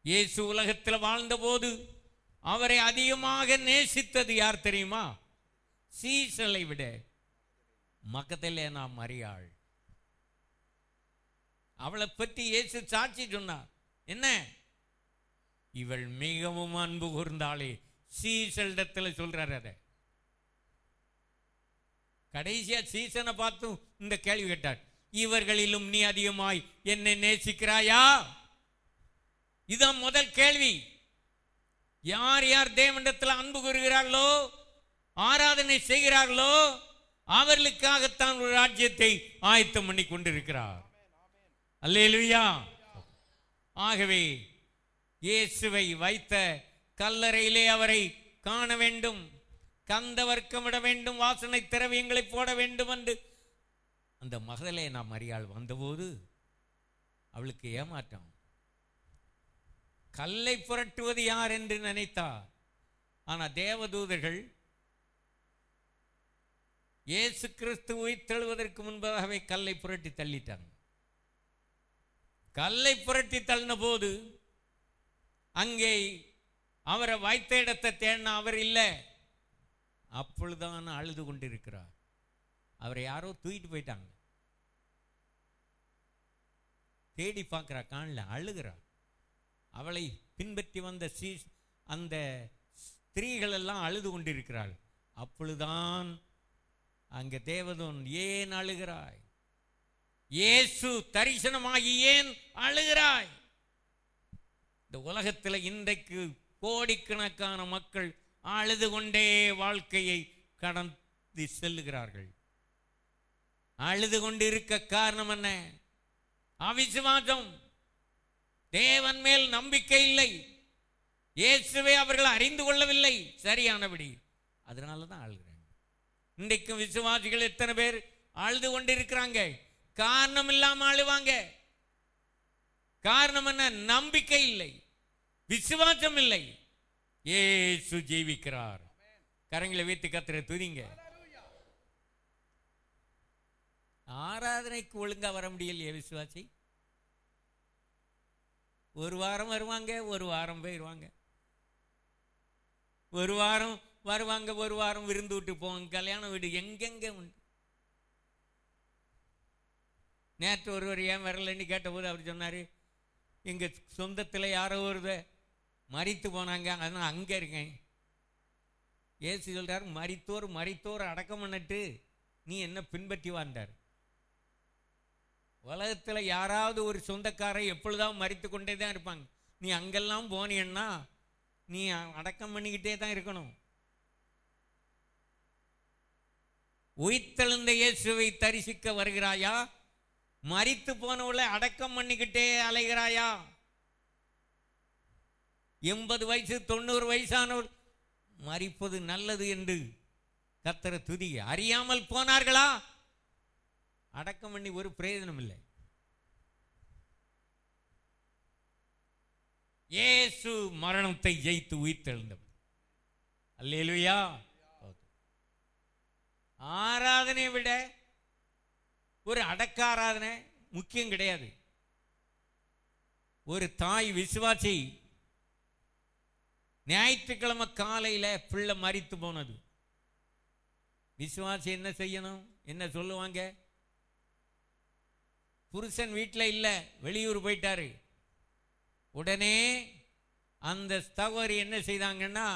இயேசு உலகத்தில் வாழ்ந்த போது அவரை அதிகமாக நேசித்தது யார் தெரியுமா? சீசலை விட மகதலேனா மரியாள். அவளை பற்றி இயேசு சாட்சி சொன்னார். என்ன? இவள் மிகவும் அன்பு கூர்ந்தாளே. சீசலிடத்தில் சொல்றார். அதை கடைசியா சீசனை பார்த்து இந்த கேள்வி கேட்டார், இவர்களிலும் நீ அதிகமாய் என்னை நேசிக்கிறாயா? இதுதான் முதல் கேள்வி. யார் யார் தேவனிடத்தில் அன்பு கூறுகிறார்களோ, ஆராதனை செய்கிறார்களோ, அவர்களுக்காகத்தான் ஒரு ராஜ்யத்தை ஆயத்தம் பண்ணி கொண்டிருக்கிறார். அல்லேலூயா. ஆகவே இயேசுவை வைத்த கல்லறையிலே அவரை காண வேண்டும், கந்தவர்க்கமிட வேண்டும், வாசனை திரவியங்களை போட வேண்டும் என்று அந்த மகதலேனா மரியாள் வந்தபோது அவளுக்கு ஏமாற்றம். கல்லை புரட்டுவது யார் என்று நினைத்தார். ஆனா தேவதூதர்கள் இயேசு கிறிஸ்து உயிர்த்தெழுவதற்கு முன்பதாகவே கல்லை புரட்டி தள்ளிட்டாங்க. கல்லை புரட்டி தள்ளின போது அங்கே அவரை வைத்த இடத்தை தேடின அவர் இல்லை. அப்பொழுதுதான் அழுது கொண்டிருக்கிறார். அவரை யாரோ தூக்கிட்டு போயிட்டாங்க. தேடி பார்க்கிறா, காணல, அழுகிறார். அவளை பின்பற்றி வந்த அந்த ஸ்திரீகள் எல்லாம் அழுது கொண்டிருக்கிறாள். அப்பொழுதுதான் அங்கே தேவதூதன், ஏன் அழுகிறாய்? இயேசு தரிசனமாகி ஏன் அழுகிறாய்? இந்த உலகத்தில் இன்றைக்கு கோடிக்கணக்கான மக்கள் அழுது கொண்டே வாழ்க்கையை கடந்து செல்லுகிறார்கள். அழுது கொண்டிருக்க காரணம் என்ன? அவிசுவாசம். தேவன் மேல் நம்பிக்கை இல்லை. இயேசுவை அவர்கள் அறிந்து கொள்ளவில்லை சரியானபடி. அதனால தான் அழுகிறாங்க. இன்றைக்கும் விசுவாசிகள் எத்தனை பேர் அழுது கொண்டிருக்கிறாங்க? காரணம் இல்லாம அழுவாங்க. காரணம் என்ன? நம்பிக்கை இல்லை, விசுவாசம் இல்லை. இயேசு ஜீவிக்கிறார். கரங்களை வைத்து கர்த்தரை துதிங்க. ஆராதனைக்கு ஒழுங்கா வர முடியலையே விசுவாசி. ஒரு வாரம் வருவாங்க, ஒரு வாரம் போயிடுவாங்க. ஒரு வாரம் வருவாங்க, ஒரு வாரம் விருந்து விட்டு போவாங்க. கல்யாண வீடு எங்கெங்க உண்டு. நேற்று ஒருவர் ஏன் வரலன்னு கேட்டபோது அவர் சொன்னார், எங்கள் சொந்தத்தில் யாரோ ஒரு மரித்து போனாங்க, அதனால் அங்கே இருக்கேன். ஏசு சொல்கிறார், மரித்தோர் அடக்கம் பண்ணிட்டு நீ என்ன பின்பற்றி வாழ்ந்தார். உலகத்தில் யாராவது ஒரு சொந்தக்காரை எப்பொழுதாவது மரித்து கொண்டே தான் இருப்பாங்க. நீ அங்கெல்லாம் போனீன்னா நீ அடக்கம் பண்ணிக்கிட்டே தான் இருக்கணும். உயிர்த்தெழுந்த இயேசுவை தரிசிக்க வருகிறாயா? மரித்து போனவளை அடக்கம் பண்ணிக்கிட்டே அலைகிறாயா? 80 வயசு 90 வயசானவர் மரிப்பது நல்லது என்று கர்த்தரை துதி. அறியாமல் போனார்களா? அடக்கம் பண்ணி ஒரு பிரயோஜனம் இல்லை. இயேசு மரணத்தை ஜெயித்து உயிர்த்தெழுந்தவர். அல்லேலூயா. ஆராதனை விட ஒரு அடக்க ஆராதனை முக்கியம் கிடையாது. ஒரு தாய் விசுவாசி ஞாயிற்றுக்கிழமை காலையில பிள்ளை மரித்து போனது, விசுவாசி என்ன செய்யணும்? என்ன சொல்லுவாங்க? புருஷன் வீட்டில் இல்லை, வெளியூர் போயிட்டாரு. உடனே அந்த சகோதரி என்ன செய்தாங்கன்னா,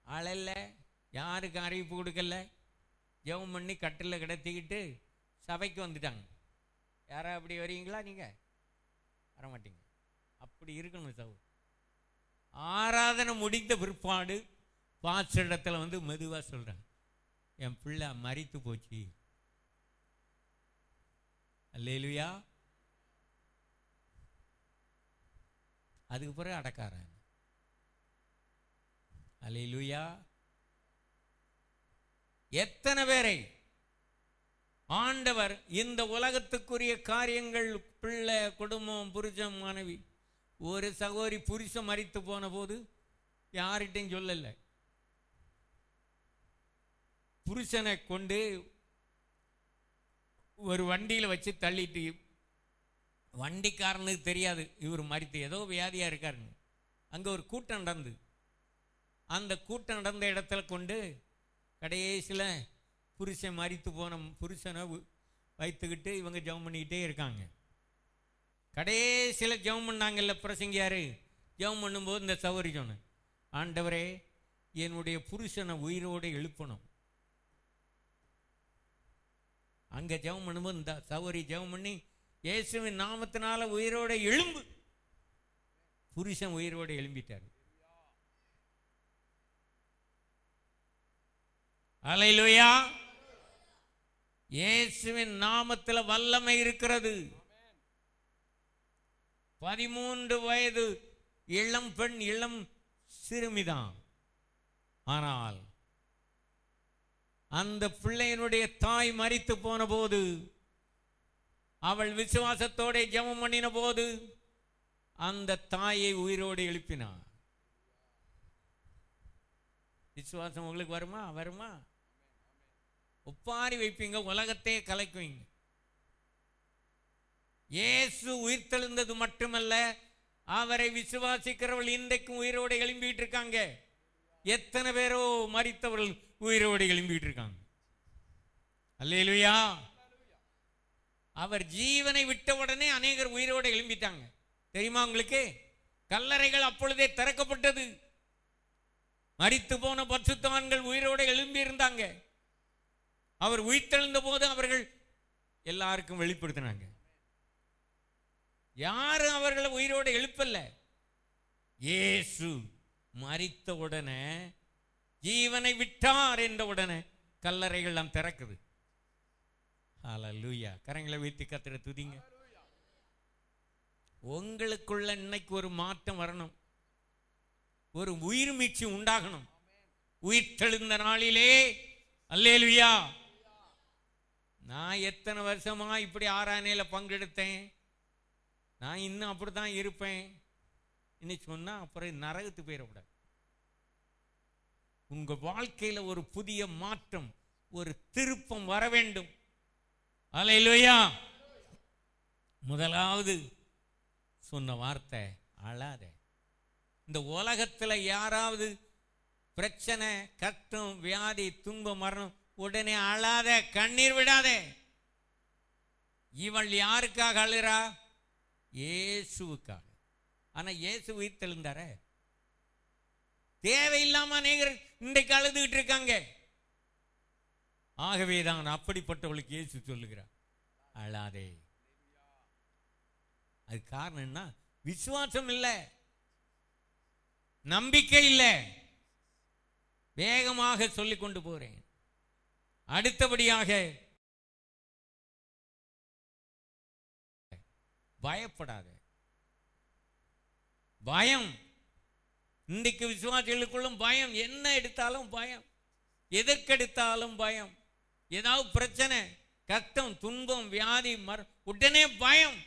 அழல்ல, யாருக்கும் அறிவிப்பு கொடுக்கல, ஜெபம் பண்ணி கட்டில் கிடத்திக்கிட்டு சபைக்கு வந்துட்டாங்க. யாரா அப்படி வரீங்களா? நீங்கள் வரமாட்டீங்க. அப்படி இருக்கணும் சகோதரி. ஆராதனை முடிந்த பிற்பாடு பாஸ்டரிடத்தில் வந்து மெதுவாக சொல்கிறாங்க, என் பிள்ளை மரித்து போச்சு. அல்லேலூயா. அதுக்கு பிறகு அடக்காரன். அல்லேலூயா. எத்தனை பேரை ஆண்டவர் இந்த உலகத்துக்குரிய காரியங்கள், பிள்ளை, குடும்பம், புருஷன், மனைவி. ஒரு சகோதரி புருஷன் மரித்து போன போது யார்கிட்டையும் சொல்லல. புருஷனை கொண்டு ஒரு வண்டியில் வச்சு தள்ளிட்டு, வண்டிக்காரனுக்கு தெரியாது இவர் மரித்து ஏதோ வியாதியா இருக்காருன்னு. அங்கே ஒரு கூட்டம் நடந்து, அந்த கூட்டம் நடந்த இடத்துல கொண்டு கடைசியில் புருஷன் மரித்து போன புருஷனை வைத்துக்கிட்டு இவங்க ஜெபம் பண்ணிக்கிட்டே இருக்காங்க. கடைசியில் ஜெபம் பண்ணாங்கல்ல பிரசங்கியாரு, ஜெபம் பண்ணும்போது இந்த சகோதரி சொன்னேன், ஆண்டவரே என்னுடைய புருஷனை உயிரோடு எழுப்பணும். அங்கே ஜெபம் பண்ணும்போது இந்த சகோதரி ஜெபம் பண்ணி, இயேசுவின் நாமத்தினால உயிரோட எழும்பு. புருஷன் உயிரோடு எழும்பிட்டார். அல்லேலூயா. இயேசுவின் நாமத்தில் வல்லமை இருக்கிறது. 13 வயது இளம் பெண், இளம் சிறுமிதான். ஆனால் அந்த பிள்ளையினுடைய தாய் மரித்து போன போது, அவள் விசுவாசத்தோட ஜெபம் பண்ணின போது அந்த தாயை உயிரோடு எழுப்பினார். விசுவாசம் உங்களுக்கு வருமா? வருமா? ஒப்பாரி வைப்பீங்க, உலகத்தையே கலைக்குவீங்க. இயேசு உயிர்த்தெழுந்தது மட்டுமல்ல, அவரை விசுவாசிக்கிறவர்கள் இன்றைக்கும் உயிரோடு எழும்பிட்டு இருக்காங்க. எத்தனை பேரோ மரித்தவர்கள் உயிரோடு எழும்பிட்டு இருக்காங்க. அல்லேலூயா. அவர் ஜீவனை விட்ட உடனே அநேகர் உயிரோடு எழும்பிட்டாங்க. தெரியுமா உங்களுக்கு? கல்லறைகள் அப்பொழுதே திறக்கப்பட்டது. மரித்து போன பரிசுத்தவான்கள் உயிரோடு எழும்பி இருந்தாங்க. அவர் உயிர்த்தெழுந்த போது அவர்கள் எல்லாருக்கும் வெளிப்படுத்தினாங்க. யாரும் அவர்களை உயிரோடு எழுப்பல்ல. இயேசு மரித்த உடனே, ஜீவனை விட்டார் என்ற உடனே கல்லறைகள் எல்லாம் திறக்குது. ஹல்லேலூயா. கரங்களை வைத்து கர்த்தரை துதிங்க. உங்களுக்குள்ள இன்னைக்கு ஒரு மாற்றம் வரணும், ஒரு உயிர் மீட்சி உண்டாகணும். உயிர்த்தெழுந்த நாளிலே அல்லேலூயா. நான் எத்தனை வருஷமா இப்படி ஆராதனையில பங்கெடுத்தேன், நான் இன்னும் அப்படித்தான் இருப்பேன் இன்னைக்கு சொன்னா அப்புறம் நரகத்து போயிடக்கூடாது. உங்க வாழ்க்கையில ஒரு புதிய மாற்றம், ஒரு திருப்பம் வர வேண்டும். அல்லேலூயா. முதலாவது சொன்ன வார்த்தை, அழாத. இந்த உலகத்துல யாராவது பிரச்சனை, கஷ்டம், வியாதி, துன்பம், மரணம், உடனே அழாத, கண்ணீர் விடாதே. இவள் யாருக்காக அழுறா? இயேசுவுக்காக. ஆனா இயேசு உயிர்த்தெழுந்தார. தேவையில்லாம அநேகர் இன்றைக்கு அழுதுகிட்டு இருக்காங்க. ஆகவேதான் அப்படிப்பட்டவளுக்கு இயேசு சொல்லுகிறார், அழாதே. அது காரணம் என்ன? விசுவாசம் இல்லை, நம்பிக்கை இல்லை. வேகமாக சொல்லிக் கொண்டு போறேன். அடுத்தபடியாக பயப்படாத. பயம் இன்றைக்கு விசுவாசிகளுக்குள்ளும் பயம், என்ன எடுத்தாலும் பயம். எதற்கெடுத்தாலும் பயம். ஏதாவது பிரச்சனை, கஷ்டம், துன்பம், வியாதி, உடனே பயம்.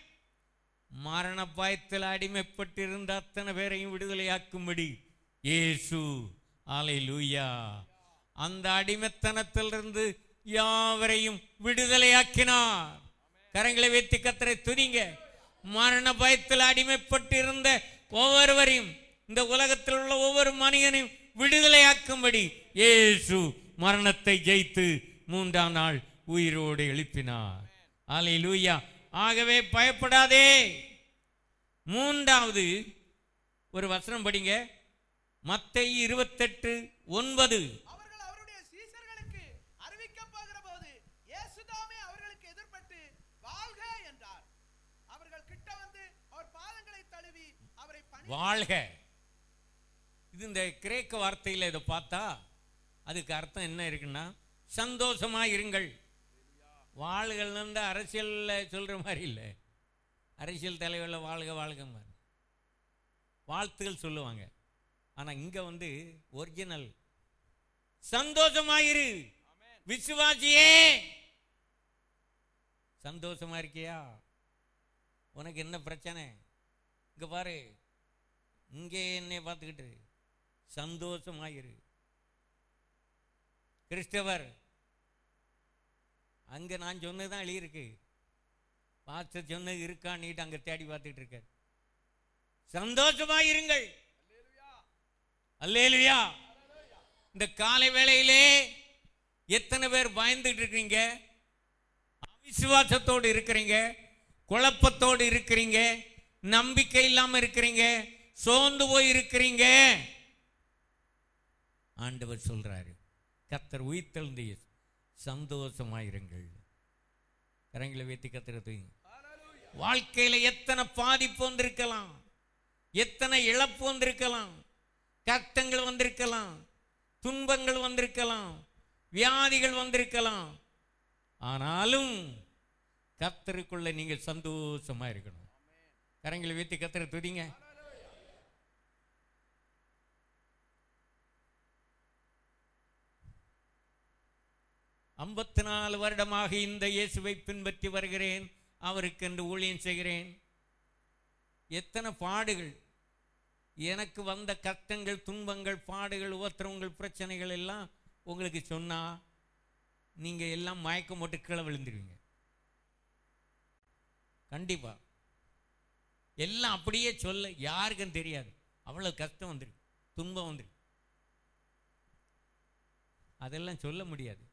மரண பயத்தில் அடிமைப்பட்டிருந்த அத்தனை பேரையும் விடுதலையாக்கும்படி இயேசு அல்லேலூயா அந்த அடிமைத்தனத்திலிருந்து யாவரையும் விடுதலையாக்கினார். கரங்களை வைத்து கர்த்தரை துதிங்க. மரண பயத்தில் அடிமைப்பட்டிருந்த ஒவ்வொருவரையும், இந்த உலகத்தில் உள்ள ஒவ்வொரு மனிதனையும் விடுதலையாக்கும்படி இயேசு மரணத்தை ஜெயித்து 3ஆம் நாள் உயிரோடு எழுப்பினார். அல்லேலூயா. ஆகவே பயப்படாதே. 3வது ஒரு வசனம் படிங்க. மத்தேயு 28:9. அவர்கள் அவருடைய சீஷர்களுக்கு அறிவிக்கப்போகிற போது இயேசுதாமே அவர்களுக்கு எதிர்பட்டு வாழ்க என்றார். அவர்கள் கிட்ட வந்து அவர் பாதங்களை தழுவி அவரை வாழ்க. இது இந்த கிரேக்க வார்த்தையில் இதை பார்த்தா அதுக்கு அர்த்தம் என்ன இருக்குன்னா, சந்தோஷமா இருங்கள். வாழ்கள் வந்து அரசியலில் சொல்ற மாதிரி இல்லை. அரசியல் தலைவரில் வாழ்க வாழ்க வாழ்த்துகள் சொல்லுவாங்க. ஆனால் இங்கே வந்து ஒரிஜினல் சந்தோஷமாயிரு. விசுவாசியே, சந்தோஷமா இருக்கியா? உனக்கு என்ன பிரச்சனை? இங்க பாரு, இங்கே என்னை பார்த்துக்கிட்டு சந்தோஷமாயிரு. கிறிஸ்தவர் அங்கே நான் சொன்னதுதான் எழுதியிருக்கு. பாஸ்டர் சொன்னது இருக்கான்னுட்டு அங்கே தேடி பார்த்துட்டு இருக்க. சந்தோஷமாயிருங்கள். அல்லேலூயா. இந்த காலை வேளையிலே எத்தனை பேர் பயந்துட்டு இருக்கீங்க? அவிசுவாசத்தோடு இருக்கிறீங்க, குழப்பத்தோடு இருக்கிறீங்க, நம்பிக்கை இல்லாம இருக்கிறீங்க, சோர்ந்து போய் இருக்கிறீங்க. ஆண்டவர் சொல்றாரு, கர்த்தர் உயிர்த்தெழுந்த சந்தோஷமாயிருங்கள். கரங்களை வைத்து கத்துறது. வாழ்க்கையில எத்தனை பாதிப்பு வந்திருக்கலாம், எத்தனை இழப்பு வந்திருக்கலாம், கஷ்டங்கள் வந்திருக்கலாம், துன்பங்கள் வந்திருக்கலாம், வியாதிகள் வந்திருக்கலாம். ஆனாலும் கர்த்தருக்குள்ள நீங்க சந்தோஷமா இருக்கணும். கரங்களை வைத்து கர்த்தரை துதிங்க. ஐம்பத்தி 4 வருடமாக இந்த இயேசுவை பின்பற்றி வருகிறேன், அவருக்கு என்று ஊழியம் செய்கிறேன். எத்தனை பாடுகள், எனக்கு வந்த கஷ்டங்கள், துன்பங்கள், பாடுகள், உபத்திரவங்கள், பிரச்சனைகள் எல்லாம் உங்களுக்கு சொன்னா நீங்க எல்லாம் மயக்கம் போட்டு கீழே விழுந்துருவீங்க. கண்டிப்பா எல்லாம் அப்படியே சொல்ல யாருக்கும் தெரியாது. அவ்வளவு கஷ்டம் வந்துருக்கு, துன்பம் வந்துருக்கு. அதெல்லாம் சொல்ல முடியாது.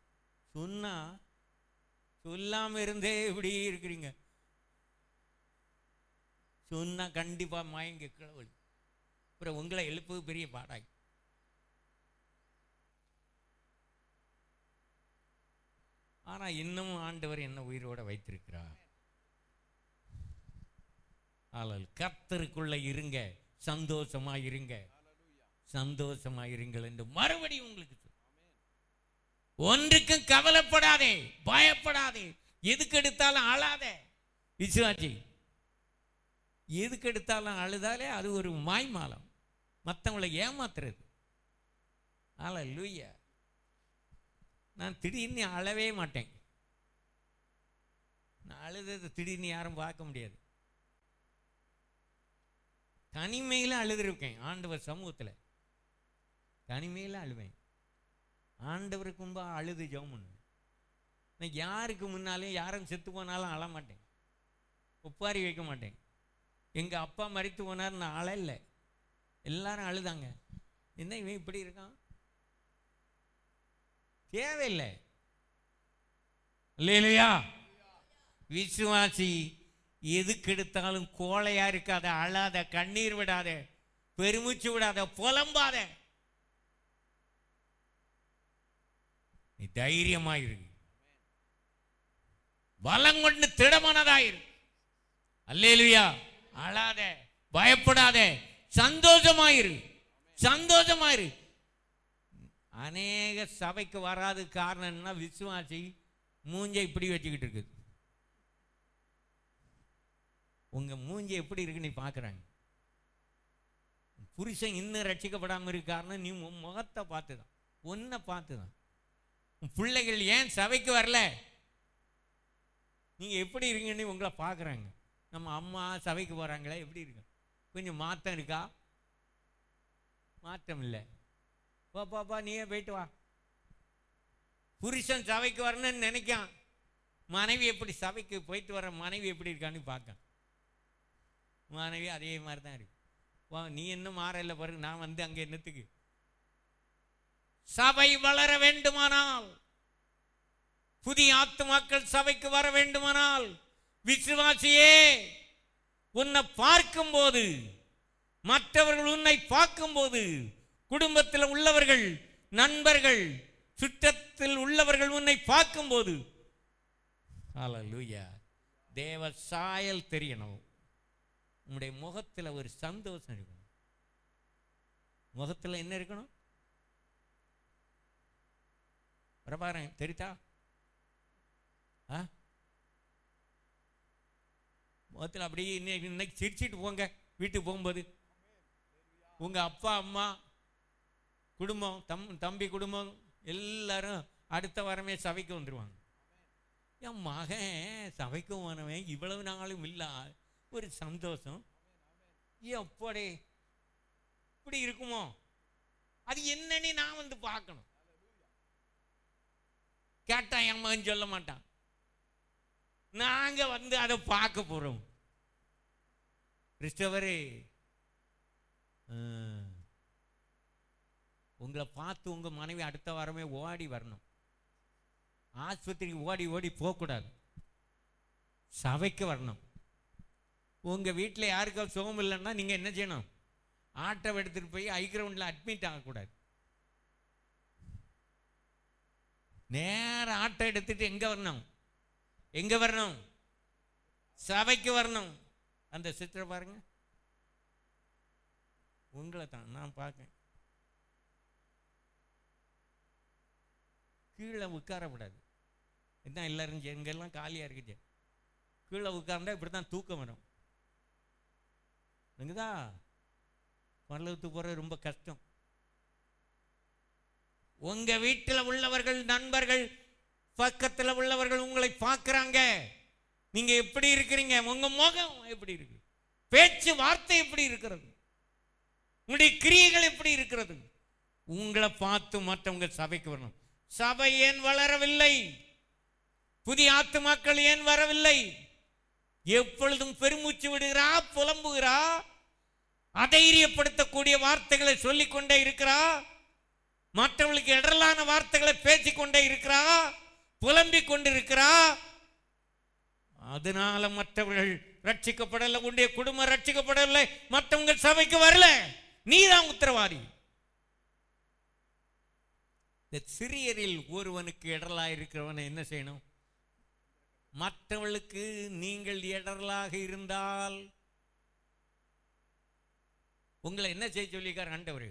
சொன்னா சொல்லாம இருந்தே இப்படி இருக்கிறீங்க. சொன்னா கண்டிப்பா மயங்க கீழே விழு. அப்புறம் உங்களை எழுப்புவது பெரிய பாடாய். ஆனா இன்னும் ஆண்டவர் என்ன உயிரோட வைத்திருக்கிறார். கர்த்தருக்குள்ள இருங்க, சந்தோஷமா இருங்க, சந்தோஷமா இருங்கள் என்று மறுபடியும் உங்களுக்கு ஒன்றுக்கும் கவலைப்படாதே, பயப்படாதே, எதுக்கு எடுத்தாலும் அழாத. விசுவாசி எதுக்கு எடுத்தாலும் அழுதாலே அது ஒரு மாய்மாலம், மற்றவங்களை ஏமாத்துறது. அல்லேலூயா. நான் திடீர்னு அழவே மாட்டேன். நான் அழுதது திடீர்னு யாரும் பார்க்க முடியாது. தனிமையில் அழுதுருக்கேன். ஆண்டவர் சமூகத்தில் தனிமையில் அழுவேன். ஆண்டவருக்கு முன்பா அழுது ஜெபம் பண்ணுவேன். நான் யாருக்கு முன்னாலே யாரும் செத்து போனாலும் அழ மாட்டேன், ஒப்பாரி வைக்க மாட்டேன். எங்கள் அப்பா மரித்து போனார், நான் அழல. எல்லாரும் அழுதாங்க. என்ன இவன் இப்படி இருக்கான்? தேவையில்லை. இல்லையா? விசுவாசி எதுக்கு எடுத்தாலும் கோழையா இருக்காத, அழாத, கண்ணீர் விடாத, பெருமூச்சு விடாத, புலம்பாத. நீ தைரியமாயிரு, பலம் கொண்டு திடமானதாயிரு. அல்லேலூயா. அழாத, பயப்படாத, சந்தோஷமாயிரு, சந்தோஷமாயிரு. அநேக சபைக்கு வராது காரணம் என்ன? விசுவாசி மூஞ்சை இப்படி வச்சுக்கிட்டு இருக்குது. உங்க மூஞ்சி எப்படி இருக்கு நீ பார்க்குறாங்க. புருஷன் இன்னும் ரட்சிக்கப்படாமல் இருக்காருன்னு நீ முகத்தை பார்த்துதான், ஒன்றை பார்த்துதான். உன் பிள்ளைகள் ஏன் சபைக்கு வரல? நீங்கள் எப்படி இருக்கீங்கன்னு உங்களை பார்க்குறாங்க. நம்ம அம்மா சபைக்கு போகிறாங்களே, எப்படி இருக்கு? கொஞ்சம் மாற்றம் இருக்கா? மாற்றம் இல்லை. பாப்பா நீயே போயிட்டு வா. புருஷன் சபைக்கு வரணும்னு நினைக்கான், மனைவி எப்படி சபைக்கு போயிட்டு வர மனைவி எப்படி இருக்கான்னு பார்க்க. மனைவி அதே மாதிரி தான் இருக்கு. வா நீ இன்னும் மாறல பாருங்க, நான் வந்து அங்கே என்னத்துக்கு? சபை வளர வேண்டுமானால், புதிய ஆத்துமாக்கள் சபைக்கு வர வேண்டுமானால், விசுவாசியே உன்னை பார்க்கும்போது, மற்றவர்கள் உன்னை பார்க்கும்போது, குடும்பத்தில் உள்ளவர்கள், நண்பர்கள், சுற்றத்தில் உள்ளவர்கள் உன்னை பார்க்கும்போது, ஹல்லேலூயா, தேவ சாயல் தெரியணும். உங்களுடைய முகத்தில் ஒரு சந்தோஷம் இருக்கணும். முகத்தில் என்ன இருக்கணும்? பாருங்க தெரியுதா? முகத்தில் அப்படியே இன்னைக்கு சிரிச்சிட்டு போங்க. வீட்டுக்கு போகும்போது உங்க அப்பா அம்மா குடும்பம், தம்பி குடும்பம் எல்லாரும் அடுத்த வாரமே சபைக்கு வந்துடுவாங்க. என் மகன் சபைக்கும் வரவன் இவ்வளவு நாளும் இல்ல, ஒரு சந்தோஷம். எப்படி இப்படி இருக்குமோ? அது என்னன்னு நான் வந்து பார்க்கணும். கேட்டா என் மகன் சொல்ல மாட்டான். நாங்க வந்து அதை பார்க்க போறோம். கிறிஸ்தவரே, உங்களை பார்த்து உங்க மனைவி அடுத்த வாரமே ஓடி வரணும். ஆஸ்பத்திரிக்கு ஓடி ஓடி போகக்கூடாது, சபைக்கு வரணும். உங்க வீட்டில் யாருக்காவது சுகம் இல்லைன்னா நீங்க என்ன செய்யணும்? ஆட்டோ எடுத்துட்டு போய் ஹைகிரவுண்டில் அட்மிட் ஆகக்கூடாது. நேர ஆட்டோ எடுத்துட்டு எங்க வரணும்? எங்க வரணும்? சபைக்கு வரணும். அந்த சித்திரை பாருங்க, உங்களை தான் நான் பார்க்கேன். கீழே உட்காரக்கூடாது. இதுதான் எல்லாரும் எங்கெல்லாம் காலியா இருக்குது. கீழே உட்கார்ந்தா இப்படித்தான் தூக்கம் வரும். நீங்கதா பரலோகத்துக்கு போறது ரொம்ப கஷ்டம். உங்க வீட்டில் உள்ளவர்கள், நண்பர்கள், பக்கத்தில் உள்ளவர்கள் உங்களை பார்க்கிறாங்க. நீங்க எப்படி இருக்கிறீங்க? உங்க முகம் எப்படி இருக்கு? பேச்சு வார்த்தை எப்படி இருக்கிறது? உங்களுடைய கிரியைகள் எப்படி இருக்கிறது? உங்களை பார்த்து மற்றவங்க சபைக்கு வரணும். சபை ஏன் வளரவில்லை? புதிய ஆத்துமாக்கள் ஏன் வரவில்லை? எப்பொழுதும் பெருமூச்சு விடுகிறா, புலம்புகிறா, அதைரியப்படுத்தக்கூடிய வார்த்தைகளை சொல்லிக்கொண்டே இருக்கிறா, மற்றவர்களுக்கு இடரலான வார்த்தைகளை பேசிக்கொண்டே இருக்கிறா, புலம்பிக் கொண்டிருக்கிறா. அதனால மற்றவர்கள் ரட்சிக்கப்படலை, உன்னுடைய குடும்பம் ரட்சிக்கப்படவில்லை, மற்றவங்க சபைக்கு வரல. நீதான் உத்தரவாதி. சிறியரில் ஒருவனுக்கு இடரலாக இருக்கிறவனை என்ன செய்யணும்? மற்றவர்களுக்கு நீங்கள் இடரலாக இருந்தால் உங்களை என்ன செய்ய சொல்லியிருக்கார் ஆண்டவர்?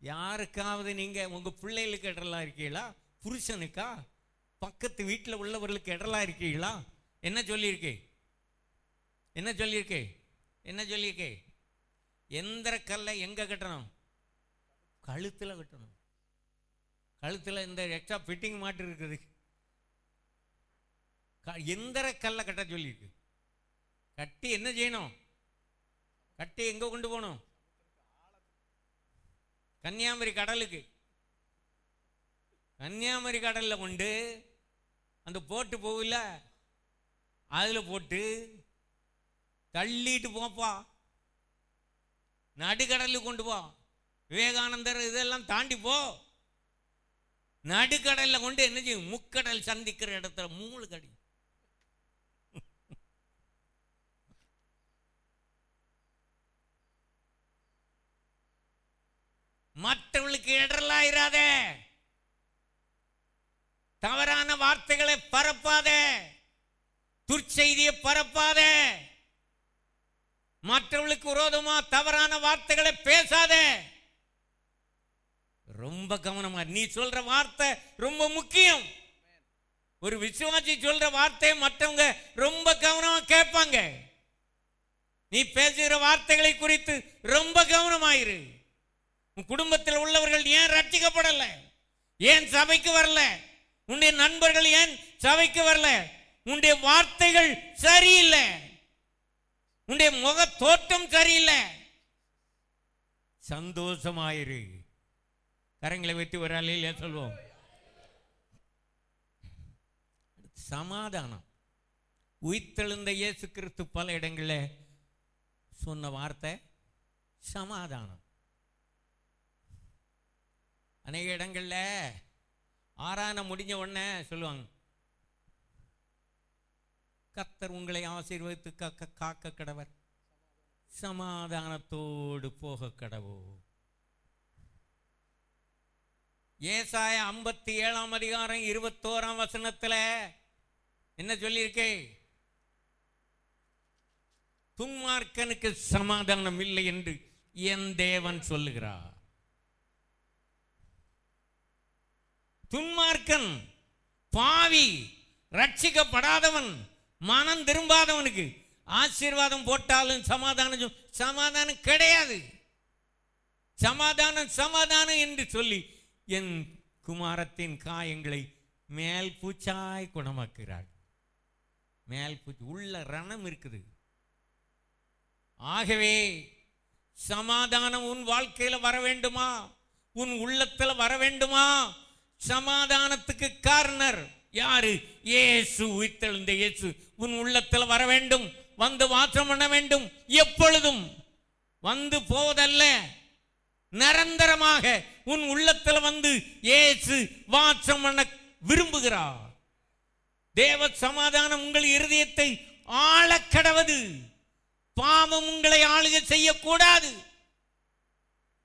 யாருக்காவது நீங்க உங்க பிள்ளைகளுக்கு இடரலா இருக்கீங்களா? புருஷனுக்கா? பக்கத்து வீட்டில் உள்ளவர்களுக்கு இடரலா இருக்கீங்களா? என்ன சொல்லியிருக்கே? என்ன சொல்லியிருக்கே? என்ன சொல்லியிருக்கே? எந்திர கல்லை எங்க கட்டணும்? கழுத்துல கட்டணும். கழுத்துல இந்த எக்ஸ்ட்ரா ஃபிட்டிங் மாட்டு இருக்குது. எந்திர கல்லை கட்ட சொல்லியிருக்கு. கட்டி என்ன செய்யணும்? கட்டி எங்க கொண்டு போகணும்? கன்னியாகுமரி கடலுக்கு. கன்னியாகுமரி கடல்ல கொண்டு அந்த போட்டு போகல, அதுல போட்டு தள்ளிட்டு போப்பா, நடுக்கடலுக்கு கொண்டு போ. விவேகானந்தர் இதெல்லாம் தாண்டி போ. நடுக்கடல்ல கொண்டு என்ன செய்யும்? முக்கடல் சந்திக்கிற இடத்துல 3 கடி. மற்றவர்களுக்கு இடரலாயிராத, தவறான வார்த்தைகளை பரப்பாத, துர்ச்செய்தியை பரப்பாத, மற்றவர்களுக்கு விரோதமா தவறான வார்த்தைகளை பேசாத. ரொம்ப கவனமா. நீ சொல்ற வார்த்தை ரொம்ப முக்கியம். ஒரு விசுவாசி சொல்ற வார்த்தையை மற்றவங்க ரொம்ப கவனமா கேட்பாங்க. நீ பேசுகிற வார்த்தைகளை குறித்து ரொம்ப கவனமாயிரு. உன் குடும்பத்தில் உள்ளவர்கள் ஏன் ரட்சிக்கப்படல? ஏன் சபைக்கு வரல? உன்னுடைய நண்பர்கள் ஏன் சபைக்கு வரல? உன்னுடைய வார்த்தைகள் சரியில்லை, உன்னுடைய முக தோற்றம் சரியில்லை. சந்தோஷமாயிரு. கரங்களை வைத்து ஒரு அல்லேலூயா சொல்வோம். சமாதானம். உயிர்த்தெழுந்த இயேசு கிறிஸ்து பல இடங்களில் சொன்ன வார்த்தை சமாதானம். அநேக இடங்கள்ல ஆராதனை முடிஞ்ச உடனே சொல்லுவாங்க, கர்த்தர் உங்களை ஆசீர்வதித்து காக்க கடவர், சமாதானத்தோடு போக கடவோ. ஏசாயா 57 அதிகாரம் 21 வசனத்துல என்ன சொல்லியிருக்கே? துன்மார்க்கனுக்கு சமாதானம் இல்லை என்று என் தேவன் சொல்லுகிறார். துன்மார்க்கன், பாவி, ரட்சிக்கப்படாதவன், மனம் திரும்பாதவனுக்கு ஆசீர்வாதம் போட்டாலும் சமாதானம் கிடையாது. சமாதானம் என்று சொல்லி என் குமாரத்தின் காயங்களை மேல் பூச்சாய் குணமாக்குகிறார். மேல் பூச்சி உள்ள ரணம் இருக்குது. ஆகவே சமாதானம் உன் வாழ்க்கையில வர வேண்டுமா? உன் உள்ளத்துல வர வேண்டுமா? சமாதானத்துக்கு காரணர் யாரு? இயேசு, உயிர்த்தெழுந்த இயேசு உன் உள்ளத்துல வர வேண்டும், வந்து வாசம் பண்ண வேண்டும். எப்பொழுதும் வந்து போவதல்ல, நிரந்தரமாக உன் உள்ளத்துல வந்து இயேசு வாசம் பண்ண விரும்புகிறார். தேவ சமாதானம் உங்கள் இருதயத்தை ஆளக்கடவது. பாவம் உங்களை ஆளுகை செய்யக்கூடாது.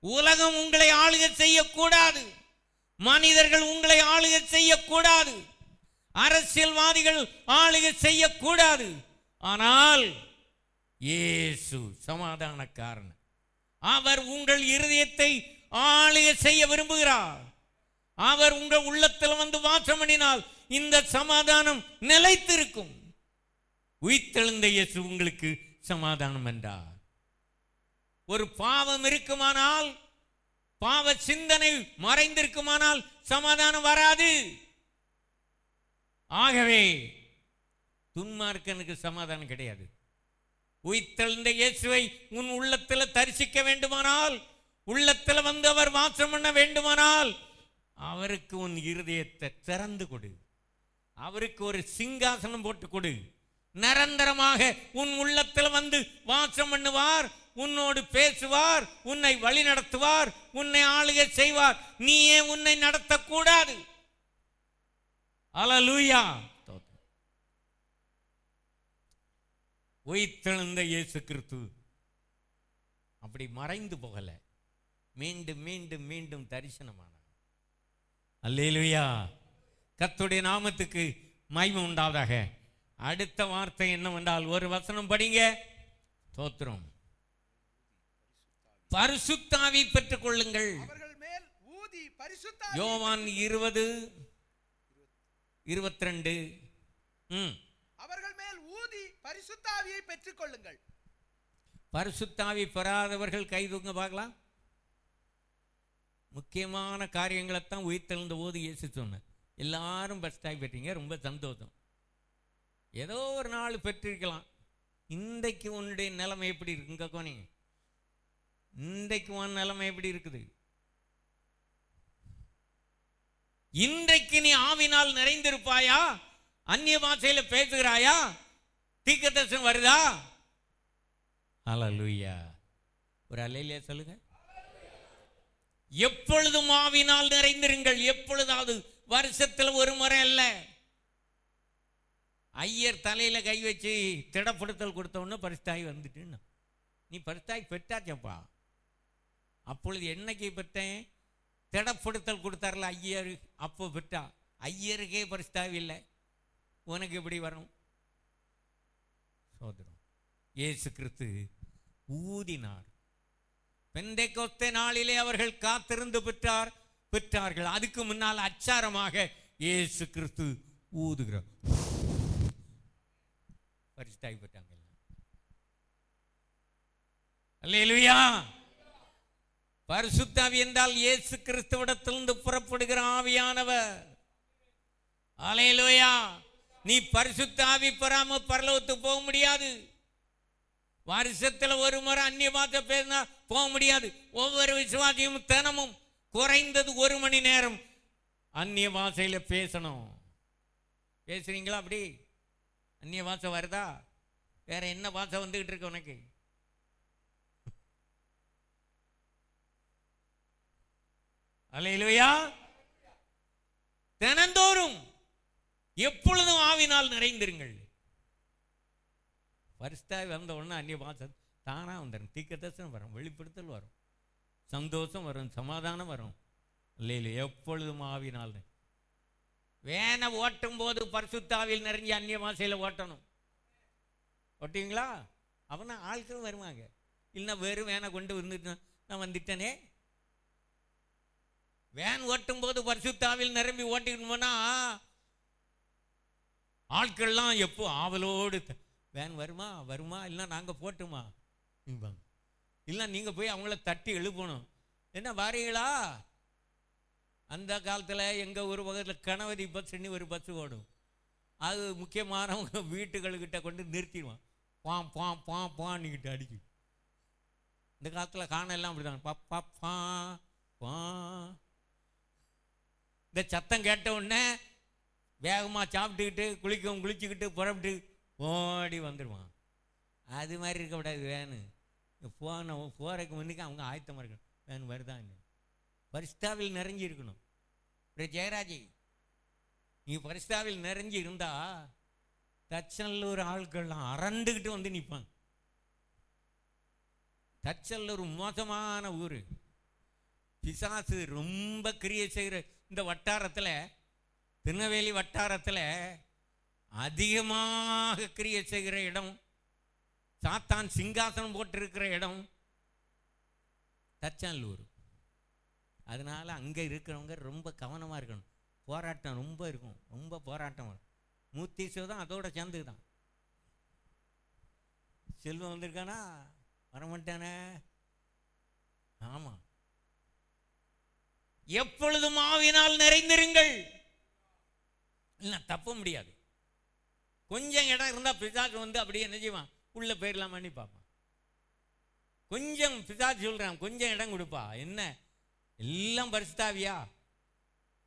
உலகம் உங்களை ஆளுகை செய்யக்கூடாது. மனிதர்கள் உங்களை ஆளுகை செய்யக்கூடாது. அரசியல்வாதிகள் ஆளுகை செய்யக்கூடாது. ஆனால் இயேசு சமாதானக்காரன். அவர் உங்கள் இருதயத்தை ஆளுகை செய்ய விரும்புகிறார். அவர் உங்கள் உள்ளத்தில் வந்து வாசம் பண்ணினால் இந்த சமாதானம் நிலைத்திருக்கும். உயிர்த்தெழுந்த இயேசு உங்களுக்கு சமாதானம் என்றார். ஒரு பாவம் இருக்குமானால், பாவ சிந்தனை மறைந்திருக்குமானால் சமாதானம் வராது. ஆகவே துன்மார்க்கனுக்கு சமாதானம் கிடையாது. உயிர்த்தெழுந்த இயேசுவை உன் உள்ளத்தில் தரிசிக்க வேண்டுமானால், உள்ளத்தில் வந்து அவர் வாசம் பண்ண வேண்டுமானால், அவருக்கு உன் இருதயத்தை திறந்து கொடு. அவருக்கு ஒரு சிங்காசனம் போட்டு கொடு. நிரந்தரமாக உன் உள்ளத்தில் வந்து வாசம் பண்ணுவார், உன்னோடு பேசுவார், உன்னை வழி நடத்துவார், உன்னை ஆளுகை செய்வார். நீயே உன்னை நடத்தக்கூடாது. அல்லேலூயா. உயிர்த்தெழுந்த இயேசு கிறிஸ்து அப்படி மறைந்து போகல, மீண்டும் மீண்டும் மீண்டும் தரிசனமானார். அல்லேலூயா. கர்த்தருடைய நாமத்துக்கு மகிமை உண்டாவதாக. அடுத்த வார்த்தை என்னவென்றால், ஒரு வசனம் படிங்க. ஸ்தோத்திரம். பரிசுத்தாவி பெற்றுக் கொள்ளுங்கள். யோவான் 20:22. அவர்கள் மேல் ஊதி பரிசுத்தாவியை பெற்றுக் கொள்ளுங்கள். பரிசுத்தாவி பெறாதவர்கள் கை தூங்க பார்க்கலாம். முக்கியமான காரியங்களைத்தான் உயிர்த்தெழுந்த போது இயேசு சொன்னார். எல்லாரும் பரிசுத்தாவி பெற்றீங்க, ரொம்ப சந்தோஷம். ஏதோ ஒரு நாள் பெற்றிருக்கலாம். இன்றைக்கு உன்னுடைய நிலைமை எப்படி இருக்குங்க கோனி? இன்றைக்கு உன் நிலைமை எப்படி இருக்குது? இன்றைக்கு நீ ஆவினால் நிறைந்திருப்பாயா? அந்நிய பாஷையில பேசுகிறாயா? தீர்க்கதரிசனம் வருதா? அல்லேலூயா. ஒரு அல்லேலூயா சொல்லுங்க. எப்பொழுதும் ஆவினால் நிறைந்திருங்கள். எப்பொழுதாவது, வருஷத்தில் ஒரு முறை அல்ல. ஐயர் தலையில கை வச்சு திடப்படுத்தல் கொடுத்த உடனே பரிசுத்தாவி வந்துட்டு, நீ பரிசுத்தாவி பெற்றாச்சப்பா. அப்பொழுது என்னைக்கு பெற்றேன்? திடப்படுத்தல் கொடுத்தார்ல ஐயர், அப்போ பெற்றா. ஐயருக்கே பரிசுத்தாவி இல்லை, உனக்கு எப்படி வரும்? சோதரம். இயேசு கிறிஸ்து ஊதினார். பெந்தேகோஸ்தே நாளிலே அவர்கள் காத்திருந்து பெற்றார்கள். அதுக்கு முன்னால் அச்சாரமாக இயேசு கிறிஸ்து ஊதுகிறார். பரிசுத்தாவி பெற்றாங்க. அல்லேலூயா. பரிசுத்த ஆவி என்றால் இயேசு கிறிஸ்துவிடத்திலிருந்து புறப்படுகிற ஆவியானவர். அல்லேலூயா. நீ பரிசுத்த ஆவி பெறாம பரலோகத்துக்கு போக முடியாது. வருஷத்துல ஒரு முறை அந்நிய பாஷை பேசினா போக முடியாது. ஒவ்வொரு விசுவாசியும் தினமும் குறைந்தது 1 மணி நேரம் அந்நிய பாஷையில பேசணும். பேசுறீங்களா? அப்படி அந்நிய பாஷை வருதா? வேற என்ன பாஷை வந்துகிட்டு இருக்கு உனக்கு? அல்லேலூயா. தினந்தோறும் எப்பொழுதும் ஆவினால் நிறைந்திருங்கள். பரிசுத்தாவி வந்த உடனே அந்நிய பாஷை தானா வந்துடும். தீர்க்கதரிசனம் வரும், வெளிப்படுத்தல் வரும், சந்தோஷம் வரும், சமாதானம் வரும். இல்லையில எப்பொழுதும் ஆவினால். வேனை ஓட்டும் போது பரிசுத்தாவில் நிறைஞ்ச அந்நிய பாஷையில் ஓட்டணும். ஓட்டுவீங்களா? அவனா ஆட்கள் வருவாங்க. இல்லைன்னா வெறும் வேனை கொண்டு வந்துட்டு நான் வந்துட்டேனே. வேன் ஓட்டும் போது பரிசுத்தாவில் நிரம்பி ஓட்டிக்கணும் போனா ஆட்கள்லாம் எப்போ ஆவலோடு வேன் வருமா வருமா, இல்லை நாங்கள் போட்டுமா, இல்லை நீங்கள் போய் அவங்கள தட்டி எழுப்பணும். என்ன வாரீங்களா? அந்த காலத்தில் எங்கள் ஒரு பக்கத்தில் கணவதி பஸ்ன்னு ஒரு பஸ் ஓடும். அது முக்கியமானவங்க வீட்டுகள்கிட்ட கொண்டு நிறுத்திடுவான். பாம் பாம் பாம் பான்னுக்கிட்ட அடிக்கும். இந்த காலத்தில் காணெல்லாம் அப்படிதான். பப்பா பா பா. இந்த சத்தம் கேட்ட உடனே வேகமாக சாப்பிட்டுக்கிட்டு குளிச்சுக்கிட்டு புறப்பட்டு ஓடி வந்துடுவான். அது மாதிரி இருக்கக்கூடாது. வேணு போறதுக்கு முன்னுக்கு அவங்க ஆயத்தமாக இருக்கணும். வேணு வருதான் பரிசுத்தாவில் நிறைஞ்சி இருக்கணும். ஜெயராஜி, நீ பரிசுத்தாவில் நிறைஞ்சி இருந்தா தச்சல்லூர் ஆட்கள்லாம் அரண்டுகிட்டு வந்து நிற்பாங்க. தச்சல்லூர் மோசமான ஊர். பிசாசு ரொம்ப கிரியை செய்கிற இந்த வட்டாரத்தில், திருநெல்வேலி வட்டாரத்தில் அதிகமாக கிரியை செய்கிற இடம், சாத்தான் சிங்காசனம் போட்டிருக்கிற இடம் தச்சல்லூர். அதனால அங்கே இருக்கிறவங்க ரொம்ப கவனமாக இருக்கணும். போராட்டம் ரொம்ப இருக்கும், ரொம்ப போராட்டம் வரும். மூத்தீசோ தான் அதோட சேர்ந்துதான். செல்வம் வந்திருக்கானா? வரமாட்டானே. ஆமாம். எப்பொழுதும் ஆவினால் நிறைந்திருங்கள். இல்லை தப்ப முடியாது. கொஞ்சம் இடம் இருந்தால் பிசாசு வந்து அப்படியே என்ன செய்வான், உள்ள போயிடலாமான்னு பார்ப்பான். கொஞ்சம் பிசாசு சொல்கிறான், கொஞ்சம் இடம் கொடுப்பா. என்ன எல்லாம் பரிசுத்தாவியா?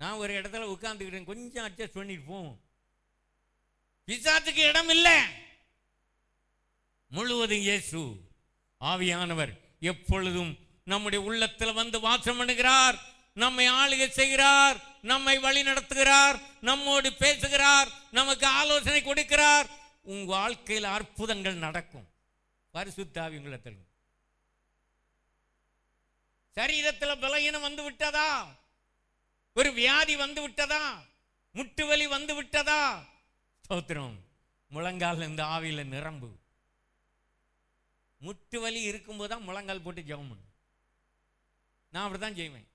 நான் ஒரு இடத்துல உட்கார்ந்துக்கிட்டேன், கொஞ்சம் அட்ஜஸ்ட் பண்ணிட்டு போவோம். பிசாசுக்கு இடம் இல்லை. முழுவதும் இயேசு ஆவியானவர் எப்பொழுதும் நம்முடைய உள்ளத்தில் வந்து வாசம் பண்ணுகிறார், நம்மை ஆளுகை செய்கிறார், நம்மை வழி நடத்துகிறார், நம்மோடு பேசுகிறார், நமக்கு ஆலோசனை கொடுக்கிறார். உங்க வாழ்க்கையில் அற்புதங்கள் நடக்கும். பரிசுத்த ஆவி உள்ளத்தில். சரீரத்தில் பலகீனம் வந்து விட்டதா? ஒரு வியாதி வந்து விட்டதா? முட்டு வலி வந்து விட்டதா? ஸ்தோத்திரம். முழங்கால் இந்த ஆவியில நிரம்பு. முட்டு வலி இருக்கும்போது தான் முழங்கால் போட்டு ஜெபம் பண்ணு. நான் அப்படிதான் செய்வேன்.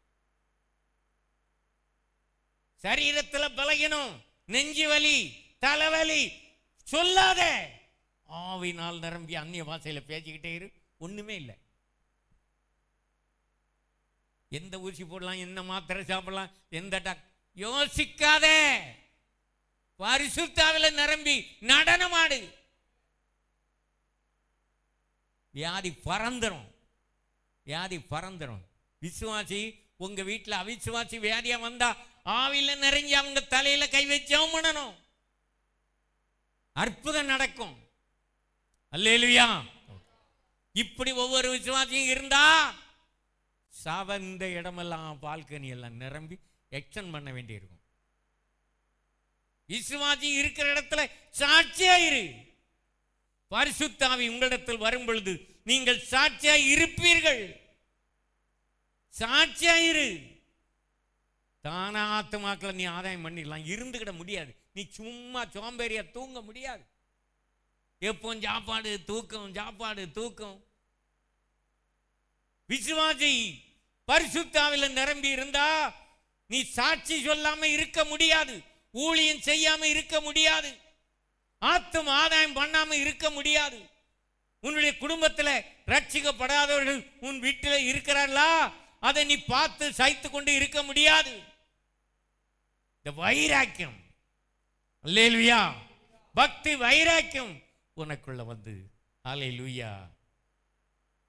சரீரத்தில் பலகீனம், நெஞ்சு வலி, தலைவலி சொல்லாத. ஆவினால் நிரம்பி அந்நிய பாஷையில பேசிக்கிட்டே இரு. ஒண்ணுமே இல்லை. எந்த ஊசி போடலாம், என்ன மாத்திரை சாப்பிடலாம், எந்த யோசிக்காத. பரிசுத்தாவில நிரம்பி நடனமாடு. வியாதி பறந்துரும். வியாதி பறந்துரும். விசுவாசி உங்க வீட்டில் அவிசுவாசி வியாதியா வந்தா ஆவில நிறைஞ்சி அவங்க தலையில கை வச்சவும் பண்ணணும். அற்புதம் நடக்கும். அல்லேலூயா. இப்படி ஒவ்வொரு விசுவாசியும் இருந்தா சவந்த இடமெல்லாம் பால்கனி எல்லாம் நிரம்பி எக்ஸ்டெண்ட் பண்ண வேண்டியிருக்கும். விசுவாசி இருக்கிற இடத்துல சாட்சியா இரு. பரிசுத்த ஆவி உங்களிடத்தில் வரும் பொழுது நீங்கள் சாட்சியா இருப்பீர்கள். சாட்சியா இரு. தானா ஆத்துமாக்களை நீ ஆதாயம் பண்ணிடலாம். இருந்துகிட முடியாது. நீ சும்மா சோம்பேறியா தூங்க முடியாது. எப்போ சாப்பாடு தூக்கம், சாப்பாடு தூக்கம். விசுவாசி பரிசுத்த ஆவியில நிரம்பி இருந்தா நீ சாட்சி சொல்லாம இருக்க முடியாது, ஊழியம் செய்யாம இருக்க முடியாது, ஆத்தும ஆதாயம் பண்ணாம இருக்க முடியாது. உன்னுடைய குடும்பத்தில் ரட்சிக்கப்படாதவர்கள் உன் வீட்டில் இருக்கிறார்களா? அதை நீ பார்த்து சகித்து கொண்டு இருக்க முடியாது. இந்த வைராக்கியம், அல்லேலூயா, பக்தி வைராக்கியம் உனக்குள்ள வந்து, அல்லேலூயா,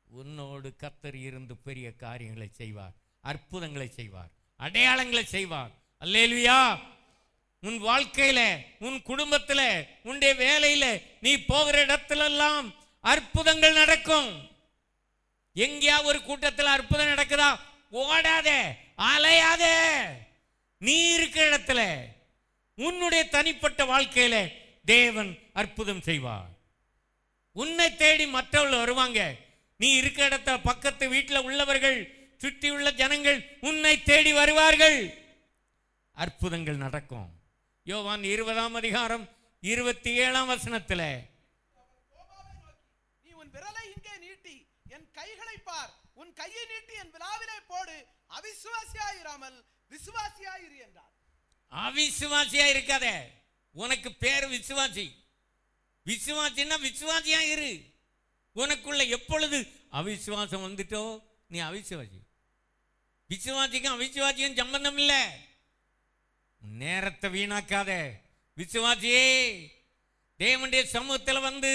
உன்னோடு கர்த்தர் இருந்து பெரிய காரியங்களை செய்வார், அற்புதங்களை செய்வார், அடையாளங்களை செய்வார். அல்லேலூயா. உன் வாழ்க்கையில, உன் குடும்பத்துல, உன்னுடைய வேலையில, நீ போகிற இடத்திலெல்லாம் அற்புதங்கள் நடக்கும். எங்கேயா ஒரு கூட்டத்தில் அற்புதம் நடக்குதா, ஓடாத, அலையாத. நீ இருக்கிற இடத்துல, உன்னுடைய தனிப்பட்ட வாழ்க்கையில தேவன் அற்புதம் செய்வார். உன்னை தேடி மற்றவர்கள் வருவாங்க. நீ இருக்கிற இடத்த பக்கத்து வீட்டில் உள்ளவர்கள், சுற்றி உள்ள ஜனங்கள் உன்னை தேடி வருவார்கள். அற்புதங்கள் நடக்கும். யோவான் 20:27 நீ உன் விரலை இங்கே நீட்டி என் கைகளை பார், உன் கையை நீட்டி என் விலாவிலே போடு, அவிசுவாசியாயிராமல் விசுவாசியாயிரு என்றார். அவிசுவாசியா இருக்காத, உனக்கு பேர் விசுவாசி. விசுவாசின்னா விசுவாசியா இரு. உனக்குள்ள எப்பொழுது அவிசுவாசம் வந்துட்டோ நீ அவிசுவாசி. விசுவாசிக்கும் அவிசுவாசிக்கும் சம்பந்தம் இல்லை. நேரத்தை வீணாக்காத. விசுவாசியே, தேவனுடைய சமூகத்தில் வந்து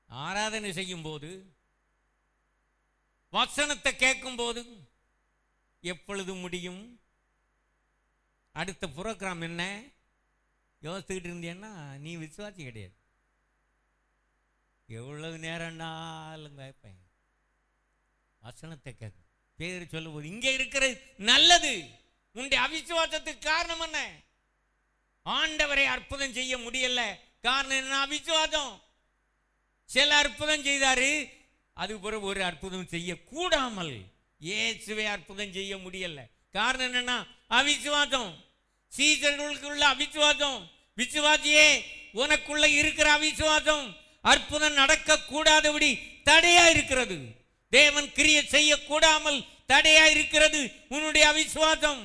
ஆராதனை செய்யும் போது, வசனத்தை கேட்கும் போது எப்பொழுது முடியும், அடுத்த புரோகிராம் என்ன யோசிச்சுக்கிட்டு இருந்தேன்னா நீ விசுவாசி கிடையாது. எவ்வளவு நேரம்னாலும் கேட்பேன். வசனத்தை கேட்க, பேர் சொல்லும் போது இங்கே இருக்கிறது நல்லது. உன்னுடைய அவிசுவாசத்துக்கு காரணம் என்ன? ஆண்டவரை அற்புதம் செய்ய முடியல, காரணம் என்ன? அவிசுவாசம். சில அற்புதம் செய்தாரு, அது பிறகு ஒரு அற்புதம் செய்ய கூடாமல் இயேசுவை அற்புதம் செய்ய முடியல, காரணம் என்னன்னா அவிசுவாசம். சீசர்களுக்குள்ள அவிசுவாசம். விசுவாசியே, உனக்குள்ள இருக்கிற அவிசுவாசம் அற்புதம் நடக்க கூடாதபடி தடையா இருக்கிறது. தேவன் கிரியை செய்ய கூடாமல் தடையா இருக்கிறது உன்னுடைய அவிசுவாசம்.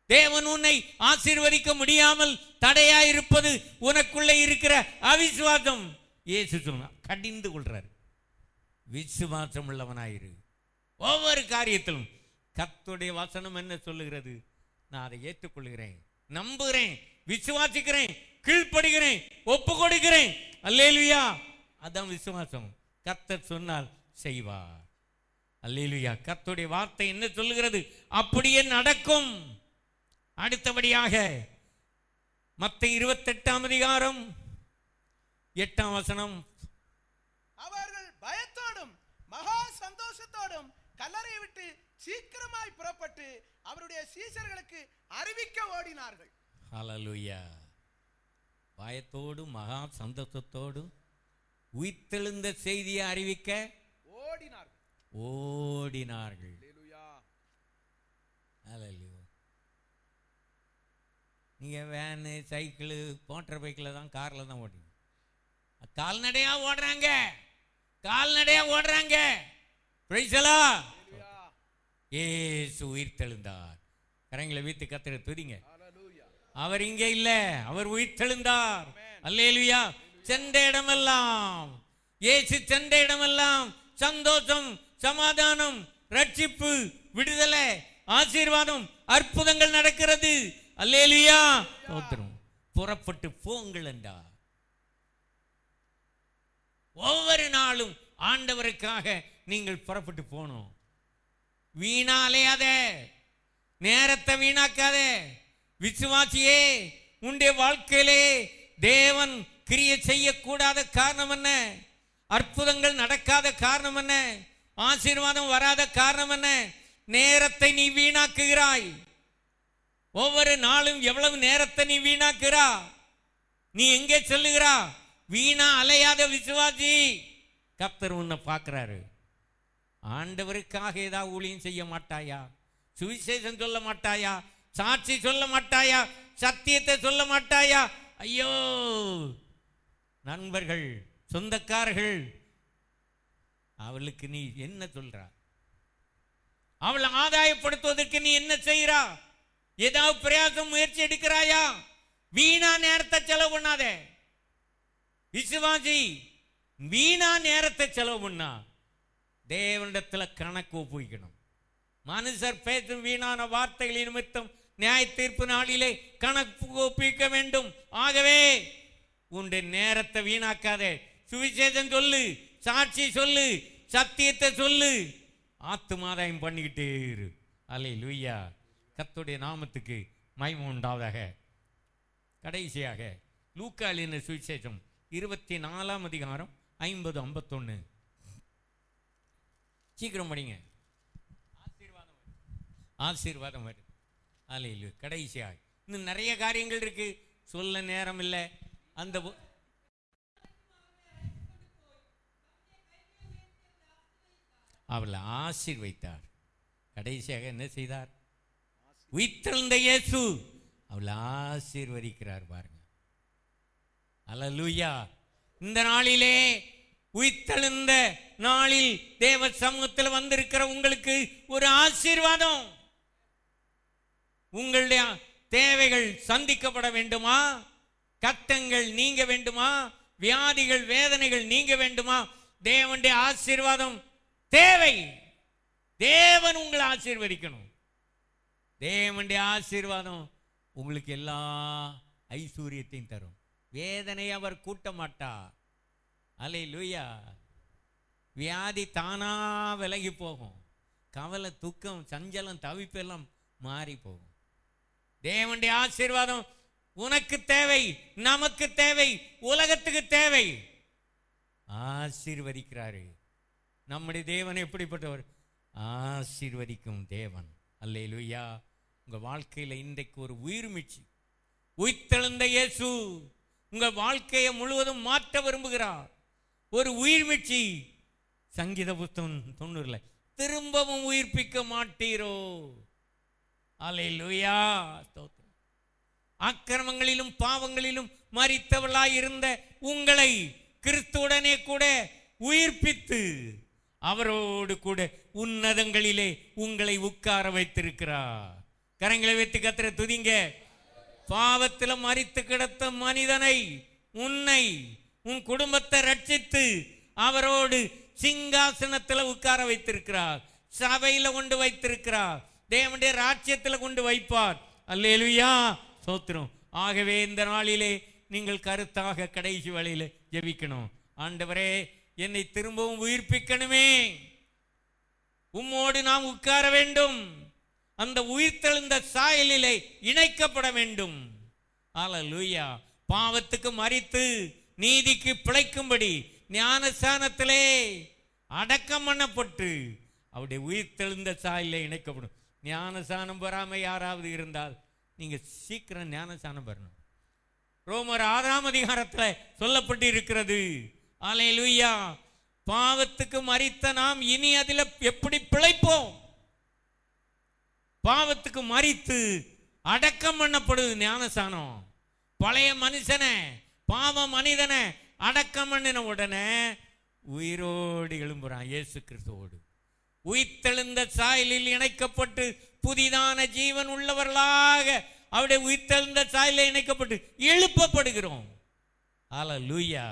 தேவன் உன்னை ஆசீர்வதிக்க முடியாமல் தடையா இருப்பது உனக்குள்ள இருக்கிற அவிசுவாசம். இயேசு சொன்னார், கடிந்து கொள்றார், விசுவாசம் உள்ளவனாயிரு. ஒவ்வொரு காரியத்திலும் கர்த்தருடைய வசனம் என்ன சொல்லுகிறது, நான் அதை ஏற்றுக்கொள்கிறேன், நம்புகிறேன், விசுவாசிக்கிறேன், கீழ்ப்படுகிறேன், ஒப்பு கொடுக்கிறேன். அல்லேலூயா. அதான் விசுவாசம். கர்த்தர் சொன்னால் செய்வார். அல்லேலூயா. கர்த்தருடைய வார்த்தை என்ன சொல்லுகிறது, அப்படியே நடக்கும். அடுத்தபடியாக மத்தேயு 28:8 அவர்கள் பயத்தோடும் மகா சந்தோஷத்தோடும் கல்லறையை விட்டு சீக்கிரமாய் புறப்பட்டு அவருடைய சீஷர்களுக்கு அறிவிக்க ஓடினார்கள். ஹல்லேலூயா. பயத்தோடும் மகா சந்தோஷத்தோடும் உயிர்த்தெழுந்த செய்தியை அறிவிக்க ஓடினார்கள். நீங்க வேனு, சைக்கிள், மோட்டார் பைக்கில் தான், காரில் தான் ஓடுங்க. கால்நடையா ஓடுறாங்க, கால்நடையா ஓடுறாங்க. பிரைஸலா. இயேசு உயிர்த்தெழுந்தார். கரங்களை வீட்டு கத்திர துதிங்க. அவர் இங்கே இல்ல, அவர் உயிர்த்தெழுந்தார். அல்லேலூயா. சென்ற இடமெல்லாம், இயேசு சென்ற இடமெல்லாம் சந்தோஷம், சமாதானம், ரட்சிப்பு, விடுதலை, ஆசீர்வாதம், அற்புதங்கள் நடக்கிறது. அல்லேலூயா. புறப்பட்டு போங்கள் என்றார். ஒவ்வொரு நாளும் ஆண்டவருக்காக நீங்கள் புறப்பட்டு போகணும். வீணாலையாத, நேரத்தை வீணாக்காத. விசுவாசியே, உன்னுடைய வாழ்க்கையிலே தேவன் கிரியை செய்யக்கூடாத காரணம் என்ன? அற்புதங்கள் நடக்காத காரணம் என்ன? ஆசீர்வாதம் வராத காரணம் என்ன? நேரத்தை நீ வீணாக்குகிறாய். ஒவ்வொரு நாளும் எவ்வளவு நேரத்தை நீ வீணாக்குறா? நீ எங்கே சொல்லுகிறா? வீணா அலையாத விசுவாசி. கர்த்தர் உன்னை பார்க்கிறாரு. ஆண்டவருக்காக ஏதாவது ஊழியம் செய்ய மாட்டாயா? சுவிசேஷம் சொல்ல மாட்டாயா? சாட்சி சொல்ல மாட்டாயா? சத்தியத்தை சொல்ல மாட்டாயா? ஐயோ, நண்பர்கள், சொந்தக்காரர்கள், அவளுக்கு நீ என்ன சொல்ற? அவளை ஆதாயப்படுத்துவதற்கு நீ என்ன செய்யறா? ஏதாவது பிரயாசம், முயற்சி எடுக்கிறாயா? வீணா நேரத்தை செலவு பண்ணாத விசுவாசி. வீணா நேரத்தை செலவு பண்ணா தேவனிடத்துல கணக்கு ஒப்புவிக்கணும். மனுஷர் பேசும் வீணான வார்த்தைகளின் நிமித்தம் நியாய தீர்ப்பு நாளிலே கணக்கு ஒப்பிக்க வேண்டும். ஆகவே உன்னுடைய நேரத்தை வீணாக்காதே. சுவிசேஷம் சொல்லு, சாட்சி சொல்லு, சத்தியத்தை சொல்லு, ஆத்துமாதாயம் பண்ணிக்கிட்டே இரு. அல்லேலூயா. கர்த்தருடைய நாமத்துக்கு மகிமை உண்டாவதாக. கடைசியாக லூக்கா எழுதின சுவிசேஷம் 24ஆம் அதிகாரம் 50-51. சீக்கிரம் படிங்க. ஆசீர்வாதம் வருது. அல்லேலூயா. கடைசியாக இன்னும் நிறைய காரியங்கள் இருக்கு, சொல்ல நேரம் இல்லை. அந்த அவளை ஆசீர்வைத்தார். கடைசியாக என்ன செய்தார்? உயிர்த்தெழுந்த இயேசு அவளை ஆசீர்வதிக்கிறார். பாருங்க. அல்லேலூயா. இந்த நாளிலே, உயிர்த்தெழுந்த நாளில் தேவ சமூகத்தில் வந்திருக்கிற உங்களுக்கு ஒரு ஆசீர்வாதம். உங்களுடைய தேவைகள் சந்திக்கப்பட வேண்டுமா? கட்டங்கள் நீங்க வேண்டுமா? வியாதிகள் வேதனைகள் நீங்க வேண்டுமா? தேவனுடைய ஆசீர்வாதம் தேவை. தேவன் உங்களை ஆசீர்வதிக்கணும். தேவனுடைய ஆசீர்வாதம் உங்களுக்கு எல்லா ஐஸ்வர்யத்தையும் தரும். வேதனை அவர் கூட்ட மாட்டார். அல்லேலூயா. வியாதி தானா விலகி போகும். கவலை, துக்கம், சஞ்சலம், தவிப்பெல்லாம் மாறி போகும். தேவனுடைய ஆசீர்வாதம் உனக்கு தேவை, நமக்கு தேவை, உலகத்துக்கு தேவை. ஆசீர்வதிக்கிறாரு. நம்முடைய தேவன் எப்படிப்பட்டவர்? ஆசீர்வதிக்கும் தேவன். அல்லேலூயா. உங்க வாழ்க்கையில இன்றைக்கு ஒரு உயிர்மீட்சி, உயிர்த்தெழுந்த இயேசு உங்க வாழ்க்கையை முழுவதும் மாற்ற விரும்புகிறார். ஒரு உயிர்மீட்சி. சங்கீத புத்தகம் 90 திரும்பவும் உயிர்ப்பிக்க மாட்டீரோ? அல்லேலூயா. அக்கிரமங்களிலும் பாவங்களிலும் மரித்தவர்களாய் இருந்த உங்களை கிறிஸ்துவுடனே கூட உயிர்ப்பித்து அவரோடு கூட உன்னதங்களிலே உங்களை உட்கார வைத்திருக்கிறார். கரங்களை வைத்து கர்த்தரை துதிங்க. பாவத்தில் மரித்து கிடந்த மனிதனை, உன்னை, உன் குடும்பத்தை ரட்சித்து அவரோடு சிங்காசனத்தில் உட்கார வைத்திருக்கிறார். சபையில கொண்டு வைத்திருக்கிறார். தேவனுடைய ராஜ்யத்தில் கொண்டு வைப்பார். அல்லேலூயா. ஸ்தோத்திரம். ஆகவே இந்த நாளிலே நீங்கள் கருத்தாக கடைசி வேளையில ஜெபிக்கணும். ஆண்டவரே, என்னை திரும்பவும் உயிர்ப்பிக்கணுமே. உம்மோடு நாம் உட்கார வேண்டும். அந்த உயிர்த்தெழுந்த சாயலிலே இணைக்கப்பட வேண்டும். அல்லேலூயா. பாவத்துக்கு மரித்து நீதிக்கு பிழைக்கும்படி ஞானஸ்நானத்திலே அடக்கம் பண்ணப்பட்டு அவருடைய உயிர்த்தெழுந்த சாயலிலே இணைக்கப்படும். ஞானஸ்நானம் பெறாம யாராவது இருந்தால் நீங்க சீக்கிரம் ஞானஸ்நானம் பெறணும். ரோமர் 6ஆம் அதிகாரத்தில் சொல்லப்பட்டு இருக்கிறது. அல்லேலூயா. பாவத்துக்கு மரித்த நாம் இனி அதில் எப்படி பிழைப்போம்? பாவத்துக்கு மரித்து அடக்கம் பண்ணப்படுது ஞானஸ்நானம். பழைய மனுஷனை, பாவ மனிதனை அடக்கம் பண்ணின உடனே உயிரோடு எழும்புறான் இயேசு கிறிஸ்துவோடு. உயிர்த்தெழுந்த சாயலில் இணைக்கப்பட்டு புதிதான ஜீவன் உள்ளவர்களாக அவருடைய உயிர்த்தெழுந்த சாயலில் இணைக்கப்பட்டு எழுப்பப்படுகிறோம். அல்லேலூயா.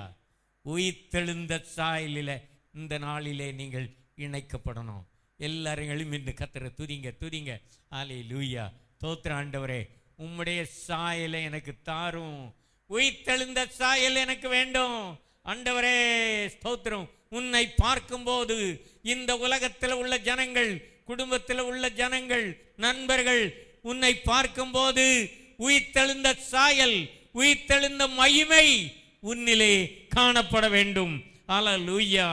உயிர்த்தெழுந்த சாயலில் இந்த நாளிலே நீங்கள் இணைக்கப்படணும். எல்லாரும் எழுந்து கர்த்தரை துதிங்க, துதிங்க. அல்லேலூயா. ஸ்தோத்திரம். ஆண்டவரே, உம்முடைய சாயலை எனக்கு தாரும். உயிர்த்தெழுந்த சாயல் எனக்கு வேண்டும். ஆண்டவரே ஸ்தோத்திரம். உன்னை பார்க்கும்போது இந்த உலகத்தில் உள்ள ஜனங்கள், குடும்பத்தில் உள்ள ஜனங்கள், நண்பர்கள் உன்னை பார்க்கும்போது உயிர்த்தெழுந்த சாயல், உயிர்த்தெழுந்த மகிமை உன்னிலே காணப்பட வேண்டும். அல்லேலூயா.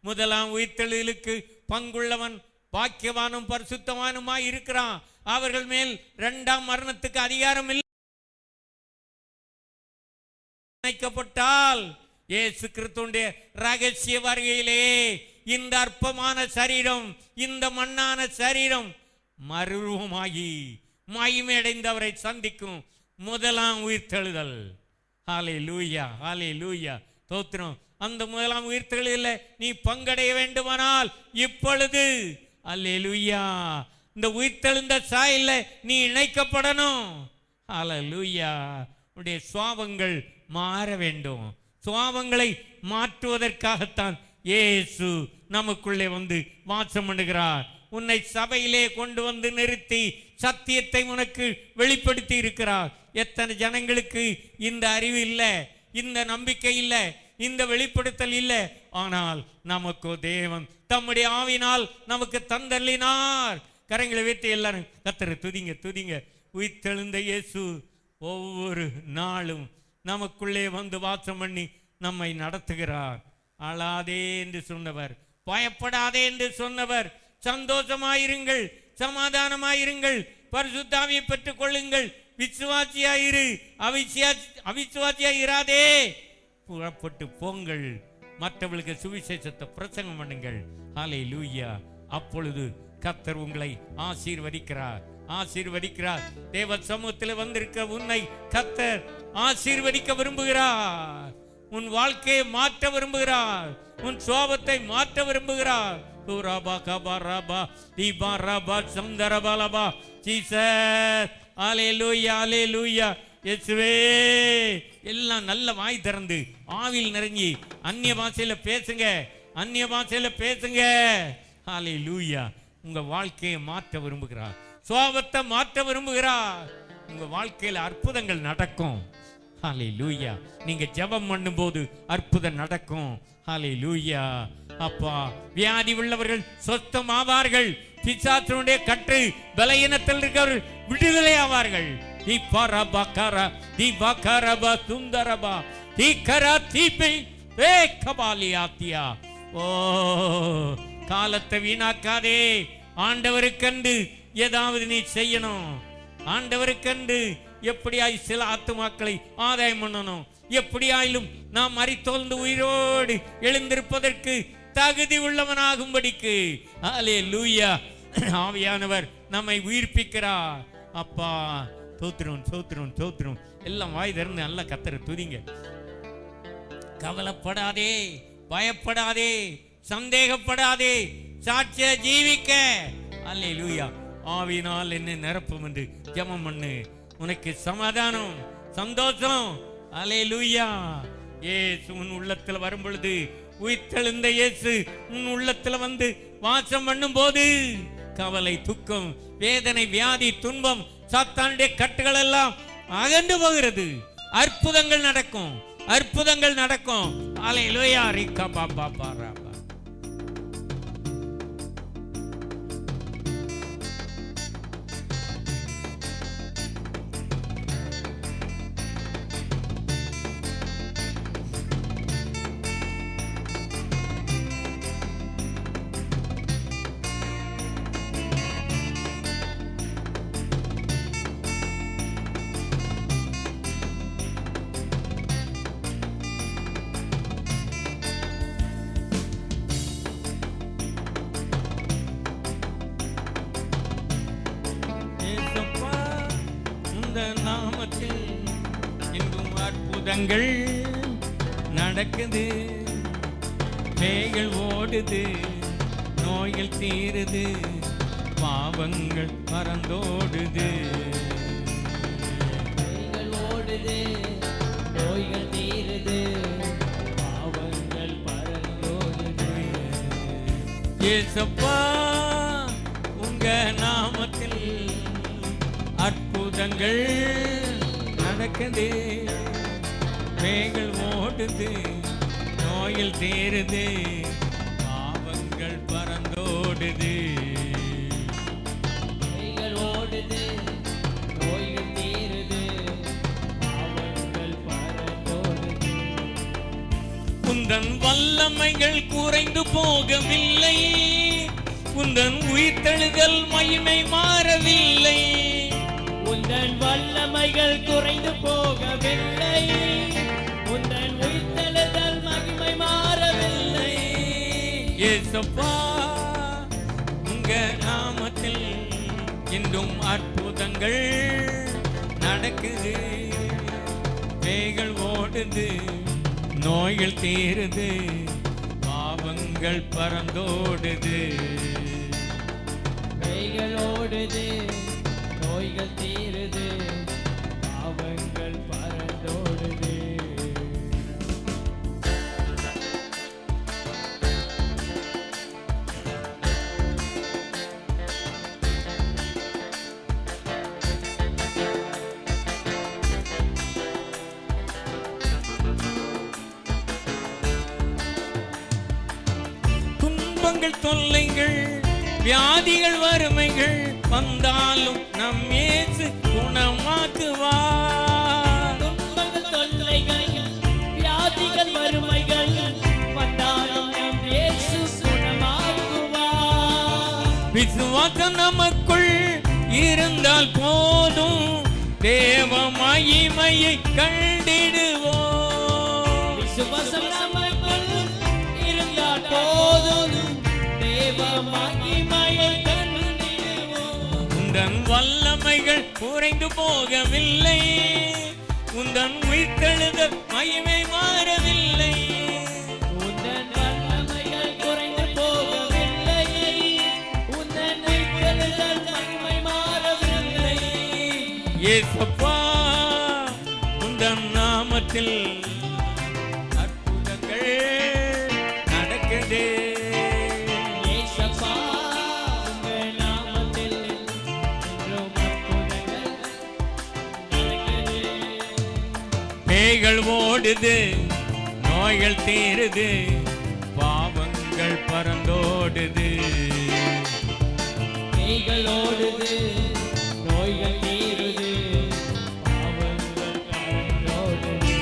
முதலாம் உயிர்த்தெழுதலுக்கு பங்குள்ளவன் பாக்கியவானும் பரிசுத்தவானுமாய் இருக்கிறான். அவர்கள் மேல் இரண்டாம் மரணத்துக்கு அதிகாரம் இல்லை. இயேசு கிறிஸ்துவின் ரகசிய வருகையிலே இந்த அற்பமான சரீரம், இந்த மண்ணான சரீரம் மறுரூபமாகி மகிமையடைந்தவரை சந்திக்கும் முதலாம் உயிர்த்தெழுதல். ஹல்லேலூயா, ஹல்லேலூயா. ஸ்தோத்திரம். அந்த முதலாம் உயிர்த்தெழுதலில் நீ பங்கடைய வேண்டுமானால் இப்பொழுது அல்லேலூயா இந்த உயிர்த்தெழுந்த சாயல்ல நீ இணைக்கப்படணும். அல்லேலூயா. உன்னுடைய சுவாபங்கள் மாற வேண்டும். சுவாபங்களை மாற்றுவதற்காகத்தான் இயேசு நமக்குள்ளே வந்து வாசம் பண்ணுகிறார். உன்னை சபையிலே கொண்டு வந்து நிறுத்தி சத்தியத்தை உனக்கு வெளிப்படுத்தி இருக்கிறார். எத்தனை ஜனங்களுக்கு இந்த அறிவு இல்லை, இந்த நம்பிக்கை இல்லை, இந்த வெளிப்படுத்தல் இல்லை. ஆனால் நமக்கு தேவன் தம்முடைய ஆவினால் நமக்கு தந்தள்ளினார். கரங்களை வைத்து எல்லாரும் கர்த்தரை துதிங்க துதிங்க. உயிர்த்தெழுந்த இயேசு ஒவ்வொரு நாளும் நமக்குள்ளே வந்து வாசம் பண்ணி நம்மை நடத்துகிறார். அழாதே என்று சொன்னவர், பயப்படாதே என்று சொன்னவர், சந்தோஷமாயிருங்கள், சமாதானமாயிருங்கள், பரிசுத்த ஆவியை பெற்றுக் கொள்ளுங்கள், விசுவாசியாயிரு, அவிசுவாசியாயிராதே, புறப்பட்டு போங்கள், மற்றவர்களுக்கு சுவிசேஷத்தை பிரசங்கம் பண்ணுங்கள். ஹல்லேலூயா. அப்பொழுது கர்த்தர் உங்களை ஆசீர்வதிக்கிறார், ஆசீர்வதிக்கிறார். தேவ சமூகத்தில் வந்திருக்க உன்னை கர்த்தர் ஆசீர்வதிக்க விரும்புகிறார். உன் வாழ்க்கையை மாற்ற விரும்புகிறார், உன் சுபாவத்தை மாற்ற விரும்புகிறார். எல்லாம் நல்ல வாய் திறந்து ஆவியில் நிறைஞ்சி அந்நிய பாஷையில பேசுங்க, அந்நிய பாஷையில பேசுங்க. ஹல்லேலூயா. உங்க வாழ்க்கையை மாற்ற விரும்புகிறார், சுபாவத்தை மாற்ற விரும்புகிறார். உங்க வாழ்க்கையில அற்புதங்கள் நடக்கும். ஹல்லேலூயா. நீங்க ஜெபம் பண்ணும்போது அற்புதம் நடக்கும். ஹல்லேலூயா. அப்பா, வியாதி உள்ளவர்கள் சொஸ்தமாவார்கள், பிசாசுடைய கட்டு பலவீனத்தில் இருக்கிறவர்கள் விடுதலை ஆவார்கள். ஓ, காலத்தை வீணாக்காதே. ஆண்டவருக்கண்டு ஏதாவது நீ செய்யணும். ஆண்டவருக்கண்டு எப்படியாய் சில ஆத்துமாக்களை ஆதாயம் பண்ணணும். எப்படியாயிலும் நாம் மரித்தோழ்ந்து உயிரோடு எழுந்திருப்பதற்கு தகுதி உள்ளவனாகும்படிக்கு ஹல்லேலூயா ஆவியானவர் நம்மை உயிர்ப்பிக்கிறார். அப்பா, தோத்திரம் தோத்திரம் தோத்திரம். எல்லாம் வாய் திறந்து நல்லா கர்த்தரை துதிங்க. கவலைப்படாதே, பயப்படாதே, சந்தேகப்படாதே, சாட்சிய ஜீவிக்க. ஹல்லேலூயா. ஆவியினால் என்னை நிரப்பும் என்று ஜெபம் பண்ணு. உனக்கு சமாதானம், சந்தோஷம். ஹல்லேலூயா. இயேசு உன் உள்ளத்துல வரும் பொழுது, உயிர்த்தெழுந்த இயேசு உன் உள்ளத்துல வந்து வாசம் பண்ணும் போது கவலை, துக்கம், வேதனை, வியாதி, துன்பம், சாத்தானுடைய கட்டுகள் எல்லாம் அகன்று போகிறது. அற்புதங்கள் நடக்கும், அற்புதங்கள் நடக்கும். ஹல்லேலூயா. ரிகா பாபா பாரா. நாமத்தில் இன்றும் அற்புதங்கள் நடக்குது, பேய்கள் ஓடுது, நோய்கள் தீருது, பாவங்கள் பறந்தோடுது. பேய்கள் ஓடுது, நோய்கள் தீருது, பாவங்கள் பறந்தோடுது. இயேசப்பா, உங்க நாமத்தில் அற்புதங்கள் நடக்குது, பேய்கள் ஓடுது, நோயில் தீருது, பாவங்கள் பறந்தோடுது. பேய்கள் ஓடுது, நோய்கள் தீருது, பாவங்கள் பறந்தோடுது. உந்தன் வல்லமைகள் குறைந்து போகவில்லை, உந்தன் உயிர்த்தெழுதல் மகிமை மாறவில்லை. உந்தன் வல்லமைகள் குறைந்து போகவில்லை, உந்தன் உயிர்த்தெழுதல் மகிமை மாறவில்லை. இயேசப்பா, உங்க நாமத்தில் இன்றும் அற்புதங்கள் நடக்குது, பேய்கள் ஓடுது, நோய்கள் தீருது, பாவங்கள் பறந்தோடுது. பேய்கள் ஓடுது, நோய்கள் தீருது, பாவங்கள் பறந்தோடுது. துன்பங்கள் தொல்லைகள் வியாதிகள் வறுமைகள் வந்தாலும் நம் இயேசு குணமாக்குவார். துன்பங்கள் தொல்லைகள் வியாதிகள் வறுமைகள் வந்தாலும் நம் இயேசு குணமாக்குவார். விசுவாசம் நமக்குள் இருந்தால் போதும் தேவ மகிமையை கண்டிடுவோம். விசுவாசம் நமக்குள் இருந்தால் போதும் தேவ மகிமையை கண்டிடுவோம். உந்தன் வல்லமைகள் குறைந்து போகவில்லை, உந்தன் உயிர்த்தெழுதல் மகிமை மாறவில்லை. உந்தன் வல்லமைகள் குறைந்து போகவில்லை, உந்தன் உயிர்த்தெழுதல் மகிமை மாறவில்லை. இயேசப்பா உந்தன் நாமத்தில் அற்புதங்கள் நடக்குதே. இயேசப்பா உங்கள் நாமத்தில் என்றும் அற்புதங்கள் நடக்குது. பேய்கள் ஓடுது, நோய்கள் தீருது, பாவங்கள் பறந்தோடுது. பேய்கள் ஓடுது, நோய்கள் தீருது, பாவங்கள் பறந்தோடுது.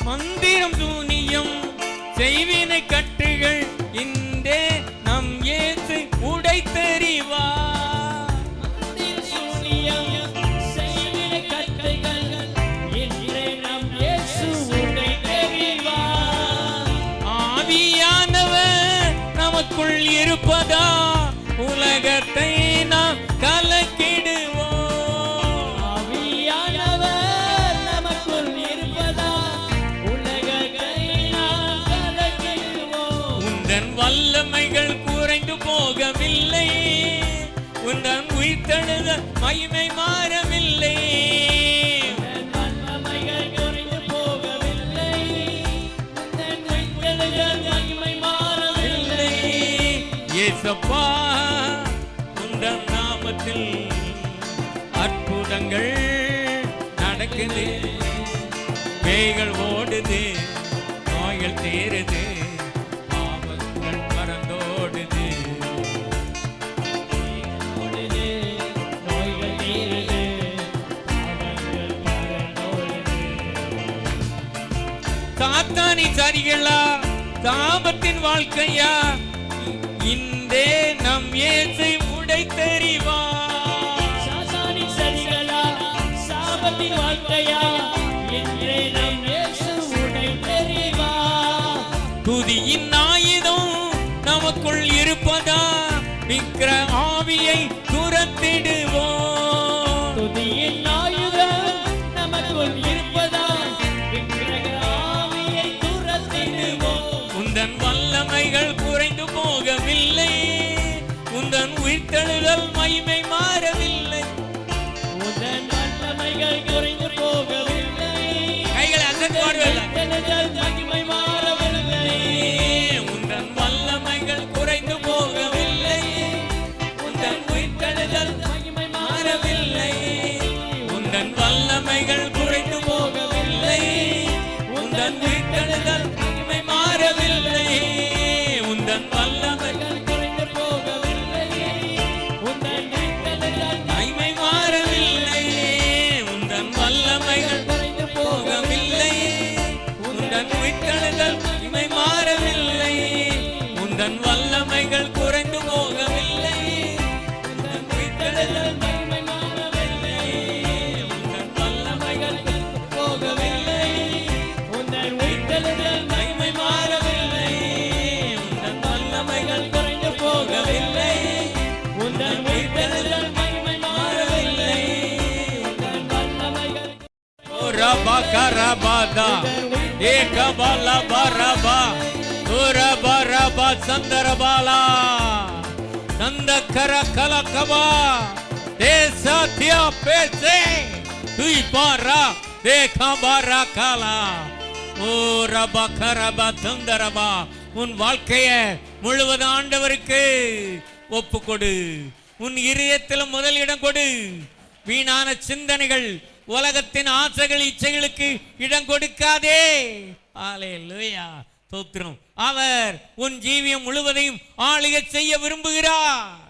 மந்திரம் சூனியம் செய்வினை கட்டுகள் இன்றே நம் இயேசு உடைத்தெறிவார். மந்திர சூனியம் செய்வினை கட்டுகள் இன்றே நம் இயேசு உடைத்தெறிவார். ஆவியானவர் நமக்குள் இருப்பதா உலகத்தை நாம் கலக்கிடுவோம். ஆவியானவர் நமக்குள் இருப்பதா உலகத்தை நாம் கலக்கிடுவோம். உந்தன் வல்லமைகள் குறைந்து போகவில்லை, உந்தன் உயிர்த்தெழுதல் மகிமை மாறவில்லை. உந்தன் வல்லமைகள் குறைந்து போகவில்லை, உந்தன் உயிர்த்தெழுதல் மகிமை மாறவில்லை. இயேசப்பா உந்தன் நாமத்தில் அற்புதங்கள் நடக்குது, பேய்கள் ஓடுது, நோய்கள் தீருது, பாவங்கள் பறந்தோடுது. ஓடுது, நோய்கள் தீருது, பாவங்கள் பறந்தோடுது. சாத்தானி சரிகளா சாபத்தின் வாழ்க்கையா இன்றே நம் இயேசு உடைத்தெறிவார். சாத்தானின் சரிகளா சாபத்தின் வாழ்க்கையா என்றே நம் இயேசு உடைத்தெறிவார். துதியின் ஆயுதம் நமக்குள் இருப்பதா விக்கிர ஆவியை துரத்திடுவோம். துதியின் ஆயுதம் நமக்குள் இருப்பதா விக்கிரக ஆவியை துரத்திடுவோம். உந்தன் வல்லமைகள் குறைந்து போகவில்லை, உந்தன் உயிர்த்தெழுதல் மகிமை மாறவில்லை. உந்தன் வல்லமைகள் குறைந்து போகவில்லை, கைகளை அசைத்து பாடுவதில்லை. உயிர்த்தெழுதல் மகிமை மாறவில்லை. உந்தன் வல்லமைகள் குறைந்து போகவில்லை, உந்தன் உயிர்த்தெழுதல் மகிமை மாறவில்லை. உந்தன் வல்லமைகள் குறைந்து போகவில்லை, உந்தன் உயிர்த்தெழுதல் மகிமை மாறவில்லை. உந்தன் வல்லமைகள் குறைந்து போகவில்லை, உந்தன் உயிர்த்தெழுதல் மகிமை மாறவில்லை. உந்தன் வல்லமைகள் குறைந்து போகவில்லை, உந்தன் உயிர்த்தெழுதல் மகிமை மாறவில்லை. உந்தன் வல்லமைகள் குறைந்து போகவில்லை, உந்தன் உயிர்த்தெழுதல் மகிமை மாறவில்லை. உந்தன் வல்லமைகள் போகவில்லை, உந்தன் உயிர்த்தெழுதல் மகிமை மாறவில்லை. உந்தன் வல்லமைகள் குறைந்து போகவில்லை, உந்தன் உயிர்த்தெழுதல் மகிமை மாறவில்லை. உந்தன் வல்லமைகள் ஓ ரபா கரபாதா ஏகபாலா பரபா ஓரபா ரபா சந்தரபாலா நந்தகர கலகபா தேசத்யா பேசே துய் பாரா தேகபாரா காலா ஓ ரபா கரபா சந்தரபா. உன் வாழ்க்கைய முழுவதும் ஆண்டவருக்கு ஒப்புக்கொடு. உன் இதயத்தில் முதலிடம் கொடு. வீணான சிந்தனைகள், உலகத்தின் ஆசைகள், இச்சைகளுக்கு இடம் கொடுக்காதே. அல்லேலூயா, ஸ்தோத்திரம். அவர் உன் ஜீவியம் முழுவதையும் ஆளுகை செய்ய விரும்புகிறார்.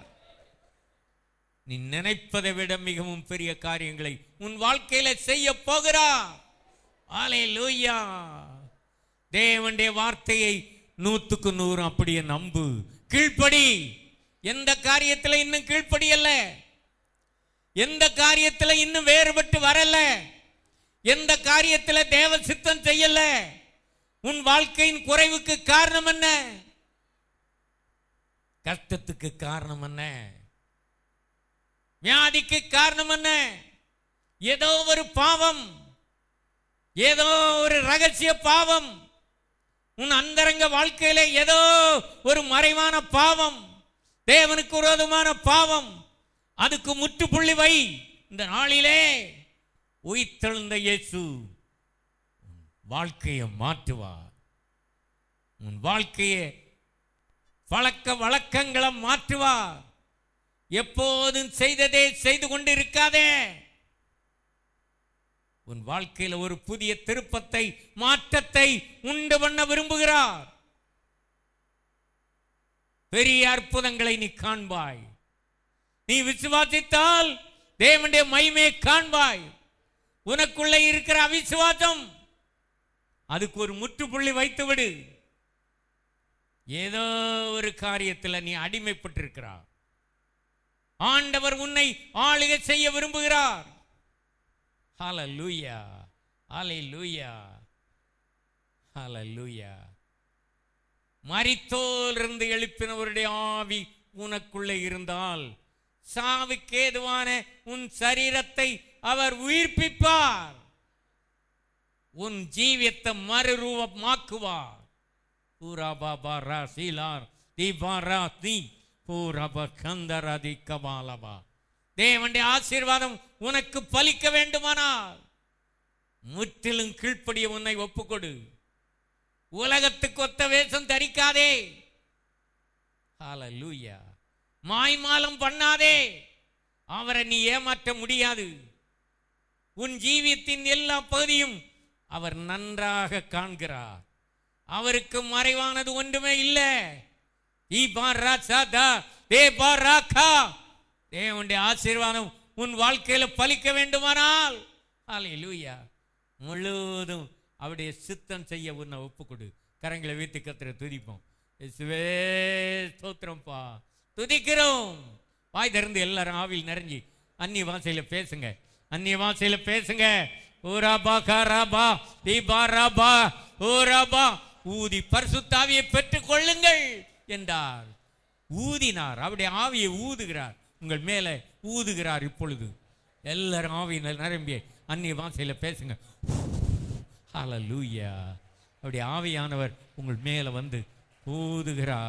நீ நினைப்பதை விட மிகவும் பெரிய காரியங்களை உன் வாழ்க்கையில செய்ய போகிறார். அல்லேலூயா. தேவனுடைய வார்த்தையை 100க்கு 100 அப்படியே நம்பு, கீழ்ப்படி. எந்த காரியத்தில் இன்னும் கீழ்ப்படி அல்ல, எந்த காரியத்தில் இன்னும் வேறுபட்டு வரல, எந்த காரியத்தில் தேவ சித்தம் செய்யல, உன் வாழ்க்கையின் குறைவுக்கு காரணம் என்ன? கஷ்டத்துக்கு காரணம் என்ன? வியாதிக்கு காரணம் என்ன? ஏதோ ஒரு பாவம், ஏதோ ஒரு ரகசிய பாவம், உன் அந்தரங்க வாழ்க்கையில ஏதோ ஒரு மறைவான பாவம், தேவனுக்கு விரோதமான பாவம். அதுக்கு முற்றுப்புள்ளி வை. இந்த நாளிலே உயிர்த்தெழுந்த இயேசு வாழ்க்கையை மாற்றுவார். உன் வாழ்க்கையை பழக்க வழக்கங்களை மாற்றுவார். எப்போதும் செய்ததே செய்து கொண்டு இருக்காதே. உன் வாழ்க்கையில் ஒரு புதிய திருப்பத்தை, மாற்றத்தை உண்டு பண்ண விரும்புகிறார். பெரிய அற்புதங்களை நீ காண்பாய். நீ விசுவாசித்தால் தேவனுடைய மகிமையை காண்பாய். உனக்குள்ள இருக்கிற அவிசுவாசம், அதுக்கு ஒரு முற்றுப்புள்ளி வைத்து விடு. ஏதோ ஒரு காரியத்தில் நீ அடிமைப்பட்டிருக்கிறார். ஆண்டவர் உன்னை ஆளுகை செய்ய விரும்புகிறார். ஹல்லேலூயா, ஹல்லேலூயா, ஹல்லேலூயா. மரித்தோரிலிருந்து எழுப்பினவருடைய ஆவி உனக்குள்ளே இருந்தால் சாவுக்கு ஏதுவான உன் சரீரத்தை அவர் உயிர்ப்பிப்பார். உன் ஜீவியத்தை மறுரூபமாக்குவார். பூரா பாபா ராசிலார் தீபாரா தீ பூரப கந்தரதி கபாலபா. தேவனுடைய ஆசீர்வாதம் உனக்கு பலிக்க வேண்டுமானால் முற்றிலும் கீழ்ப்படிய உன்னை ஒப்புக்கொடு. உலகத்துக்கு ஒத்த வேஷம் தரிக்காதே. ஹல்லேலூயா. மாய்மாலம் பண்ணாதே. அவரை நீ ஏமாற்ற முடியாது. உன் ஜீவியத்தின் எல்லா பகுதியும் அவர் நன்றாக காண்கிறார். அவருக்கு மறைவானது ஒன்றுமே இல்லை. தேவனுடைய ஆசீர்வாதம் உன் வாழ்க்கையில பலிக்க வேண்டுமானால் ஹல்லேலூயா, முழுவதும் அவருடைய சித்தம் செய்ய உன்னை ஒப்புக்கொடு. கரங்களை வைத்து கர்த்தரை துதிப்போம். இயேசுவே ஸ்தோத்திரம்ப்பா, துதிக்கிறோம். வாய் திறந்து எல்லாரும் ஆவியில் நிறைஞ்சி அந்நிய வாசையில பேசுங்க, அந்நிய வாசையில பேசுங்க. ஓராபா காராபா தீபாராபா ஓராபா. ஊதி பரிசுத்த ஆவியை பெற்றுக் கொள்ளுங்கள் என்றார். ஊதினார். அவருடைய ஆவியை ஊதுகிறார், உங்கள் மேல ஊதுகிறார். இப்பொழுது எல்லாரும் ஆவியில் நிரம்பி அந்நிய வாசையில பேசுங்க. ஹல்லேலூயா. அவருடைய ஆவியானவர் உங்கள் மேல வந்து ஊதுகிறார்.